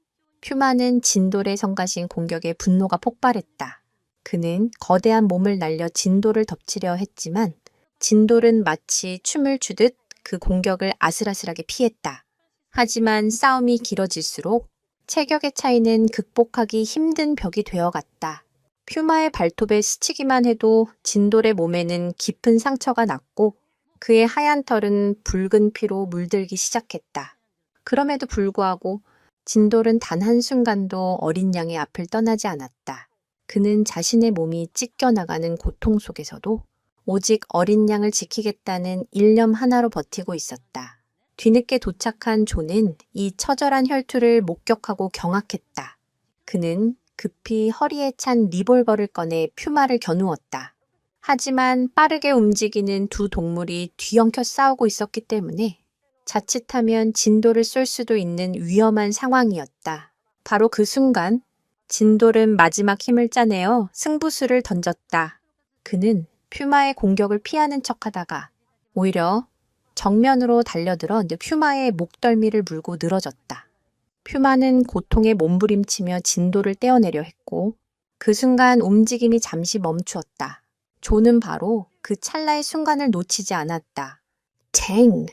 퓨마는 진돌의 성가신 공격에 분노가 폭발했다. 그는 거대한 몸을 날려 진돌을 덮치려 했지만 진돌은 마치 춤을 추듯 그 공격을 아슬아슬하게 피했다. 하지만 싸움이 길어질수록 체격의 차이는 극복하기 힘든 벽이 되어갔다. 퓨마의 발톱에 스치기만 해도 진돌의 몸에는 깊은 상처가 났고 그의 하얀 털은 붉은 피로 물들기 시작했다. 그럼에도 불구하고 진돌은 단 한순간도 어린 양의 앞을 떠나지 않았다. 그는 자신의 몸이 찢겨나가는 고통 속에서도 오직 어린 양을 지키겠다는 일념 하나로 버티고 있었다. 뒤늦게 도착한 존은 이 처절한 혈투를 목격하고 경악했다. 그는 급히 허리에 찬 리볼버를 꺼내 퓨마를 겨누었다. 하지만 빠르게 움직이는 두 동물이 뒤엉켜 싸우고 있었기 때문에 자칫하면 진돌을 쏠 수도 있는 위험한 상황이었다. 바로 그 순간 진돌은 마지막 힘을 짜내어 승부수를 던졌다. 그는 퓨마의 공격을 피하는 척하다가 오히려 정면으로 달려들어 퓨마의 목덜미를 물고 늘어졌다. 퓨마는 고통에 몸부림치며 진돌을 떼어내려 했고 그 순간 움직임이 잠시 멈추었다. 조는 바로 그 찰나의 순간을 놓치지 않았다. 쟁!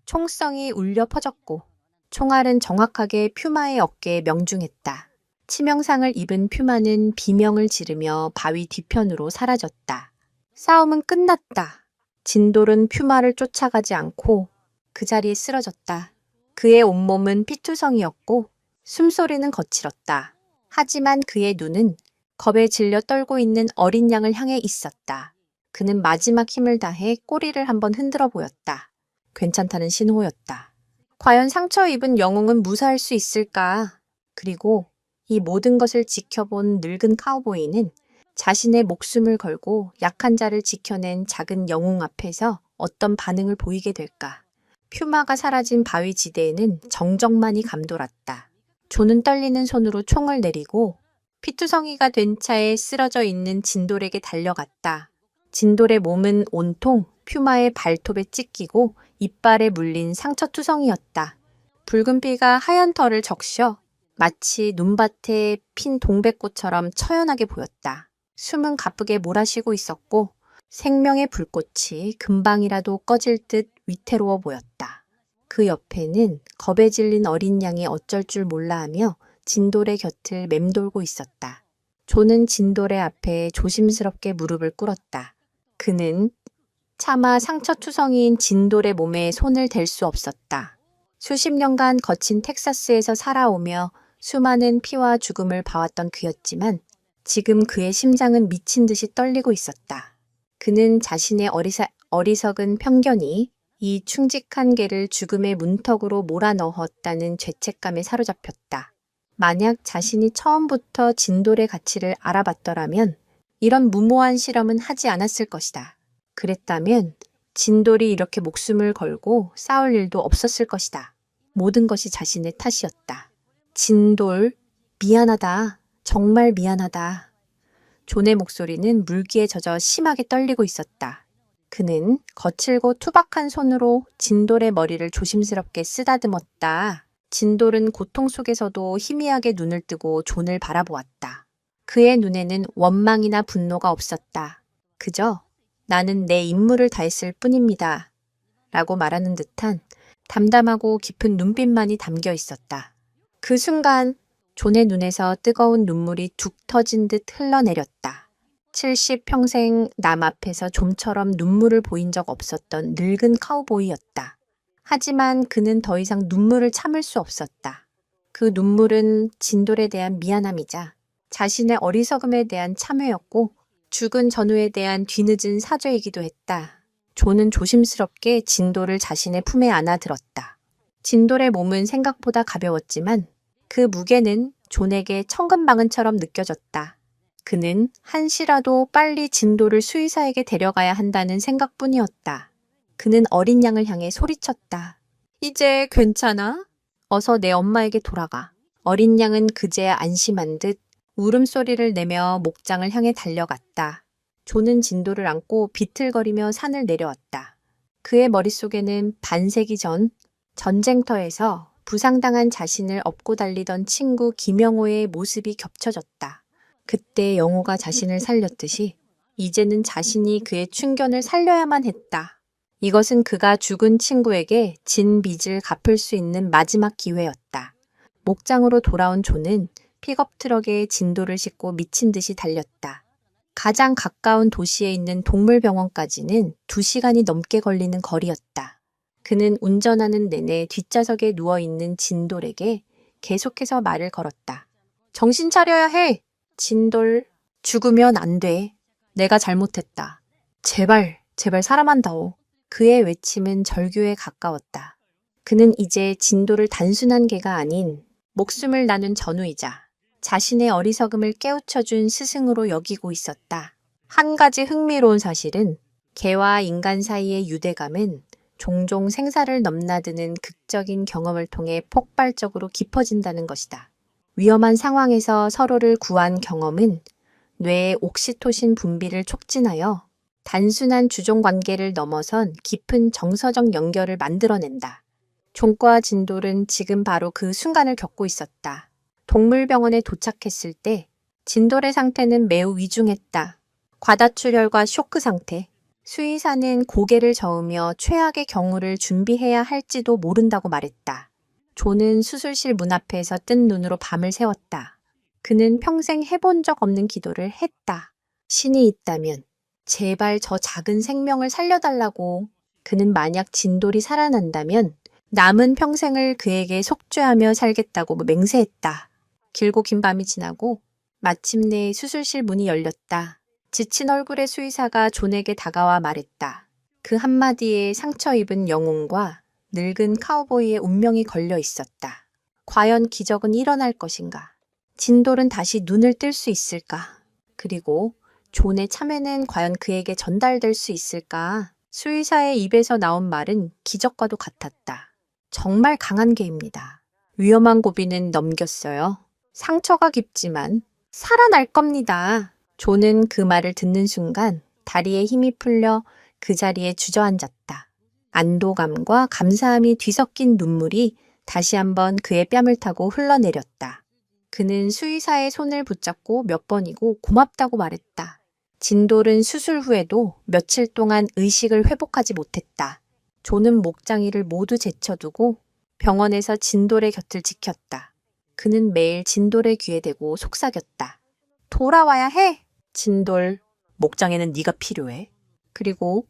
총성이 울려 퍼졌고 총알은 정확하게 퓨마의 어깨에 명중했다. 치명상을 입은 퓨마는 비명을 지르며 바위 뒤편으로 사라졌다. 싸움은 끝났다. 진돌은 퓨마를 쫓아가지 않고 그 자리에 쓰러졌다. 그의 온몸은 피투성이었고 숨소리는 거칠었다. 하지만 그의 눈은 겁에 질려 떨고 있는 어린 양을 향해 있었다. 그는 마지막 힘을 다해 꼬리를 한번 흔들어 보였다. 괜찮다는 신호였다. 과연 상처 입은 영웅은 무사할 수 있을까? 그리고 이 모든 것을 지켜본 늙은 카우보이는 자신의 목숨을 걸고 약한 자를 지켜낸 작은 영웅 앞에서 어떤 반응을 보이게 될까? 퓨마가 사라진 바위 지대에는 정적만이 감돌았다. 조는 떨리는 손으로 총을 내리고 피투성이가 된 차에 쓰러져 있는 진돌에게 달려갔다. 진돌의 몸은 온통 퓨마의 발톱에 찢기고 이빨에 물린 상처투성이었다. 붉은 피가 하얀 털을 적셔 마치 눈밭에 핀 동백꽃처럼 처연하게 보였다. 숨은 가쁘게 몰아쉬고 있었고 생명의 불꽃이 금방이라도 꺼질 듯 위태로워 보였다. 그 옆에는 겁에 질린 어린 양이 어쩔 줄 몰라 하며 진돌의 곁을 맴돌고 있었다. 조는 진돌의 앞에 조심스럽게 무릎을 꿇었다. 그는 차마 상처투성이인 진돌의 몸에 손을 댈 수 없었다. 수십 년간 거친 텍사스에서 살아오며 수많은 피와 죽음을 봐왔던 그였지만 지금 그의 심장은 미친 듯이 떨리고 있었다. 그는 자신의 어리석은 편견이 이 충직한 개를 죽음의 문턱으로 몰아넣었다는 죄책감에 사로잡혔다. 만약 자신이 처음부터 진돌의 가치를 알아봤더라면 이런 무모한 실험은 하지 않았을 것이다. 그랬다면 진돌이 이렇게 목숨을 걸고 싸울 일도 없었을 것이다. 모든 것이 자신의 탓이었다. 진돌, 미안하다. 정말 미안하다. 존의 목소리는 물기에 젖어 심하게 떨리고 있었다. 그는 거칠고 투박한 손으로 진돌의 머리를 조심스럽게 쓰다듬었다. 진돌은 고통 속에서도 희미하게 눈을 뜨고 존을 바라보았다. 그의 눈에는 원망이나 분노가 없었다. 그저 나는 내 임무를 다했을 뿐입니다. 라고 말하는 듯한 담담하고 깊은 눈빛만이 담겨 있었다. 그 순간 존의 눈에서 뜨거운 눈물이 툭 터진 듯 흘러내렸다. 70평생 남 앞에서 좀처럼 눈물을 보인 적 없었던 늙은 카우보이였다. 하지만 그는 더 이상 눈물을 참을 수 없었다. 그 눈물은 진돌에 대한 미안함이자 자신의 어리석음에 대한 참회였고 죽은 전우에 대한 뒤늦은 사죄이기도 했다. 존은 조심스럽게 진돌을 자신의 품에 안아들었다. 진돌의 몸은 생각보다 가벼웠지만 그 무게는 존에게 천근만근처럼 느껴졌다. 그는 한시라도 빨리 진돌을 수의사에게 데려가야 한다는 생각뿐이었다. 그는 어린 양을 향해 소리쳤다. 이제 괜찮아? 어서 내 엄마에게 돌아가. 어린 양은 그제야 안심한 듯 울음소리를 내며 목장을 향해 달려갔다. 존은 진돌을 안고 비틀거리며 산을 내려왔다. 그의 머릿속에는 반세기 전 전쟁터에서 부상당한 자신을 업고 달리던 친구 김영호의 모습이 겹쳐졌다. 그때 영호가 자신을 살렸듯이 이제는 자신이 그의 충견을 살려야만 했다. 이것은 그가 죽은 친구에게 진 빚을 갚을 수 있는 마지막 기회였다. 목장으로 돌아온 존은 픽업 트럭에 진돌을 싣고 미친 듯이 달렸다. 가장 가까운 도시에 있는 동물병원까지는 2시간이 넘게 걸리는 거리였다. 그는 운전하는 내내 뒷좌석에 누워있는 진돌에게 계속해서 말을 걸었다. 정신 차려야 해! 진돌, 죽으면 안 돼. 내가 잘못했다. 제발, 제발 사람한다오. 그의 외침은 절규에 가까웠다. 그는 이제 진돌을 단순한 개가 아닌 목숨을 나눈 전우이자 자신의 어리석음을 깨우쳐준 스승으로 여기고 있었다. 한 가지 흥미로운 사실은 개와 인간 사이의 유대감은 종종 생사를 넘나드는 극적인 경험을 통해 폭발적으로 깊어진다는 것이다. 위험한 상황에서 서로를 구한 경험은 뇌의 옥시토신 분비를 촉진하여 단순한 주종 관계를 넘어선 깊은 정서적 연결을 만들어낸다. 존과 진돌은 지금 바로 그 순간을 겪고 있었다. 동물병원에 도착했을 때 진돌의 상태는 매우 위중했다. 과다출혈과 쇼크 상태. 수의사는 고개를 저으며 최악의 경우를 준비해야 할지도 모른다고 말했다. 존은 수술실 문 앞에서 뜬 눈으로 밤을 새웠다. 그는 평생 해본 적 없는 기도를 했다. 신이 있다면 제발 저 작은 생명을 살려달라고. 그는 만약 진돌이 살아난다면 남은 평생을 그에게 속죄하며 살겠다고 맹세했다. 길고 긴 밤이 지나고 마침내 수술실 문이 열렸다. 지친 얼굴의 수의사가 존에게 다가와 말했다. 그 한마디에 상처 입은 영혼과 늙은 카우보이의 운명이 걸려 있었다. 과연 기적은 일어날 것인가? 진돌은 다시 눈을 뜰 수 있을까? 그리고 존의 참회는 과연 그에게 전달될 수 있을까? 수의사의 입에서 나온 말은 기적과도 같았다. 정말 강한 개입니다. 위험한 고비는 넘겼어요. 상처가 깊지만 살아날 겁니다. 존은 그 말을 듣는 순간 다리에 힘이 풀려 그 자리에 주저앉았다. 안도감과 감사함이 뒤섞인 눈물이 다시 한번 그의 뺨을 타고 흘러내렸다. 그는 수의사의 손을 붙잡고 몇 번이고 고맙다고 말했다. 진돌은 수술 후에도 며칠 동안 의식을 회복하지 못했다. 존은 목장이를 모두 제쳐두고 병원에서 진돌의 곁을 지켰다. 그는 매일 진돌의 귀에 대고 속삭였다. 돌아와야 해! 진돌, 목장에는 네가 필요해. 그리고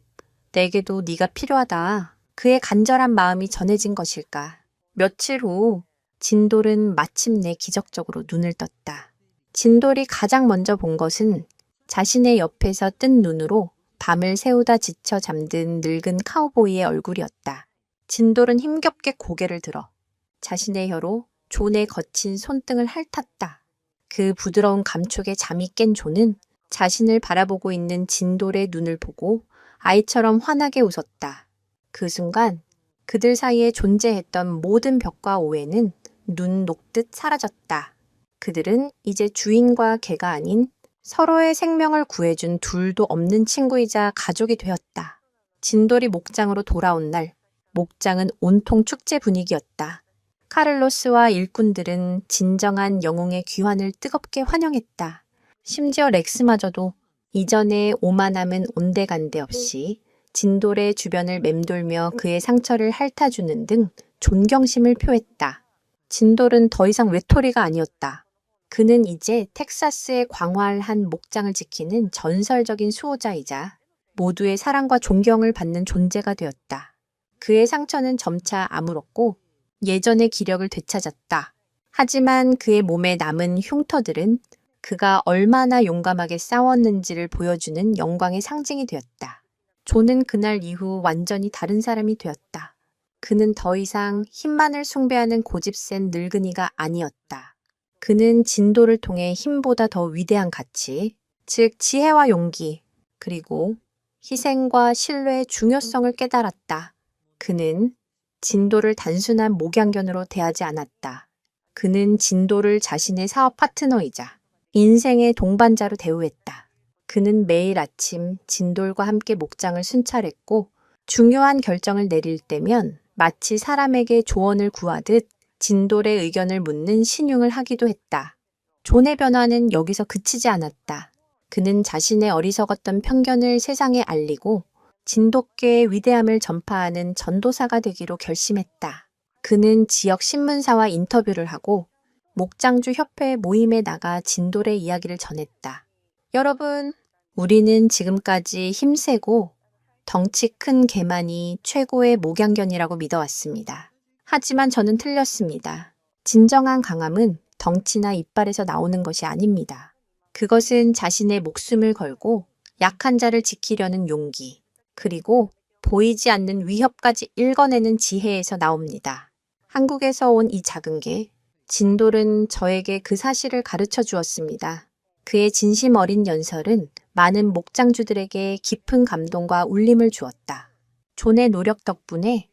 내게도 네가 필요하다. 그의 간절한 마음이 전해진 것일까. 며칠 후 진돌은 마침내 기적적으로 눈을 떴다. 진돌이 가장 먼저 본 것은 자신의 옆에서 뜬 눈으로 밤을 새우다 지쳐 잠든 늙은 카우보이의 얼굴이었다. 진돌은 힘겹게 고개를 들어 자신의 혀로 존의 거친 손등을 핥았다. 그 부드러운 감촉에 잠이 깬 존은 자신을 바라보고 있는 진돌의 눈을 보고 아이처럼 환하게 웃었다. 그 순간 그들 사이에 존재했던 모든 벽과 오해는 눈 녹듯 사라졌다. 그들은 이제 주인과 개가 아닌 서로의 생명을 구해준 둘도 없는 친구이자 가족이 되었다. 진돌이 목장으로 돌아온 날, 목장은 온통 축제 분위기였다. 카를로스와 일꾼들은 진정한 영웅의 귀환을 뜨겁게 환영했다. 심지어 렉스마저도 이전의 오만함은 온데간데 없이 진돌의 주변을 맴돌며 그의 상처를 핥아주는 등 존경심을 표했다. 진돌은 더 이상 외톨이가 아니었다. 그는 이제 텍사스의 광활한 목장을 지키는 전설적인 수호자이자 모두의 사랑과 존경을 받는 존재가 되었다. 그의 상처는 점차 아물었고 예전의 기력을 되찾았다. 하지만 그의 몸에 남은 흉터들은 그가 얼마나 용감하게 싸웠는지를 보여주는 영광의 상징이 되었다. 존은 그날 이후 완전히 다른 사람이 되었다. 그는 더 이상 힘만을 숭배하는 고집센 늙은이가 아니었다. 그는 진도를 통해 힘보다 더 위대한 가치, 즉 지혜와 용기, 그리고 희생과 신뢰의 중요성을 깨달았다. 그는 진도를 단순한 목양견으로 대하지 않았다. 그는 진도를 자신의 사업 파트너이자 인생의 동반자로 대우했다. 그는 매일 아침 진돌과 함께 목장을 순찰했고 중요한 결정을 내릴 때면 마치 사람에게 조언을 구하듯 진돌의 의견을 묻는 신용을 하기도 했다. 존의 변화는 여기서 그치지 않았다. 그는 자신의 어리석었던 편견을 세상에 알리고 진돗개의 위대함을 전파하는 전도사가 되기로 결심했다. 그는 지역 신문사와 인터뷰를 하고 목장주 협회 모임에 나가 진돌의 이야기를 전했다. 여러분, 우리는 지금까지 힘세고 덩치 큰 개만이 최고의 목양견이라고 믿어왔습니다. 하지만 저는 틀렸습니다. 진정한 강함은 덩치나 이빨에서 나오는 것이 아닙니다. 그것은 자신의 목숨을 걸고 약한 자를 지키려는 용기, 그리고 보이지 않는 위협까지 읽어내는 지혜에서 나옵니다. 한국에서 온 이 작은 개, 진돌은 저에게 그 사실을 가르쳐 주었습니다. 그의 진심 어린 연설은 많은 목장주들에게 깊은 감동과 울림을 주었다. 존의 노력 덕분에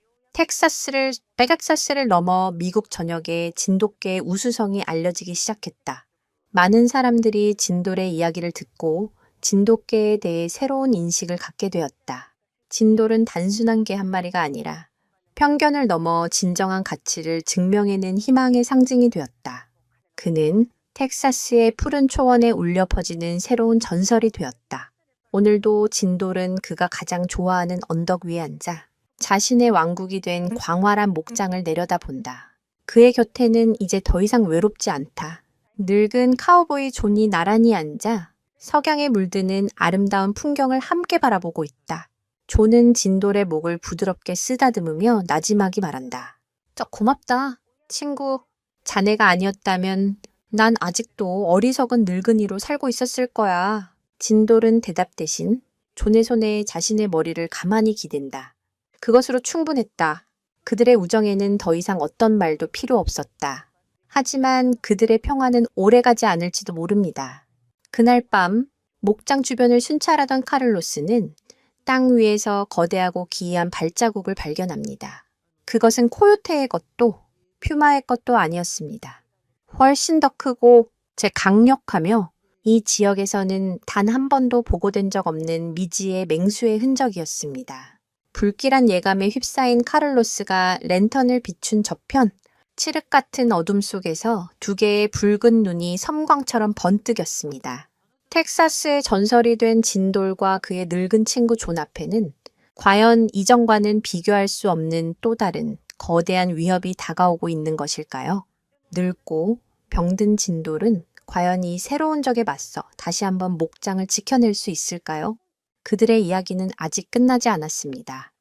텍사스를 넘어 미국 전역에 진돗개의 우수성이 알려지기 시작했다. 많은 사람들이 진돌의 이야기를 듣고 진돗개에 대해 새로운 인식을 갖게 되었다. 진돌은 단순한 개 한 마리가 아니라 편견을 넘어 진정한 가치를 증명해낸 희망의 상징이 되었다. 그는 텍사스의 푸른 초원에 울려 퍼지는 새로운 전설이 되었다. 오늘도 진돌은 그가 가장 좋아하는 언덕 위에 앉아 자신의 왕국이 된 광활한 목장을 내려다본다. 그의 곁에는 이제 더 이상 외롭지 않다. 늙은 카우보이 존이 나란히 앉아 석양에 물드는 아름다운 풍경을 함께 바라보고 있다. 존은 진돌의 목을 부드럽게 쓰다듬으며 나지막이 말한다. 고맙다, 친구. 자네가 아니었다면 난 아직도 어리석은 늙은이로 살고 있었을 거야. 진돌은 대답 대신 존의 손에 자신의 머리를 가만히 기댄다. 그것으로 충분했다. 그들의 우정에는 더 이상 어떤 말도 필요 없었다. 하지만 그들의 평화는 오래가지 않을지도 모릅니다. 그날 밤 목장 주변을 순찰하던 카를로스는 땅 위에서 거대하고 기이한 발자국을 발견합니다. 그것은 코요테의 것도 퓨마의 것도 아니었습니다. 훨씬 더 크고 강력하며 이 지역에서는 단 한 번도 보고된 적 없는 미지의 맹수의 흔적이었습니다. 불길한 예감에 휩싸인 카를로스가 랜턴을 비춘 저편, 칠흑 같은 어둠 속에서 두 개의 붉은 눈이 섬광처럼 번뜩였습니다. 텍사스의 전설이 된 진돌과 그의 늙은 친구 존 앞에는 과연 이전과는 비교할 수 없는 또 다른 거대한 위협이 다가오고 있는 것일까요? 늙고 병든 진돌은 과연 이 새로운 적에 맞서 다시 한번 목장을 지켜낼 수 있을까요? 그들의 이야기는 아직 끝나지 않았습니다.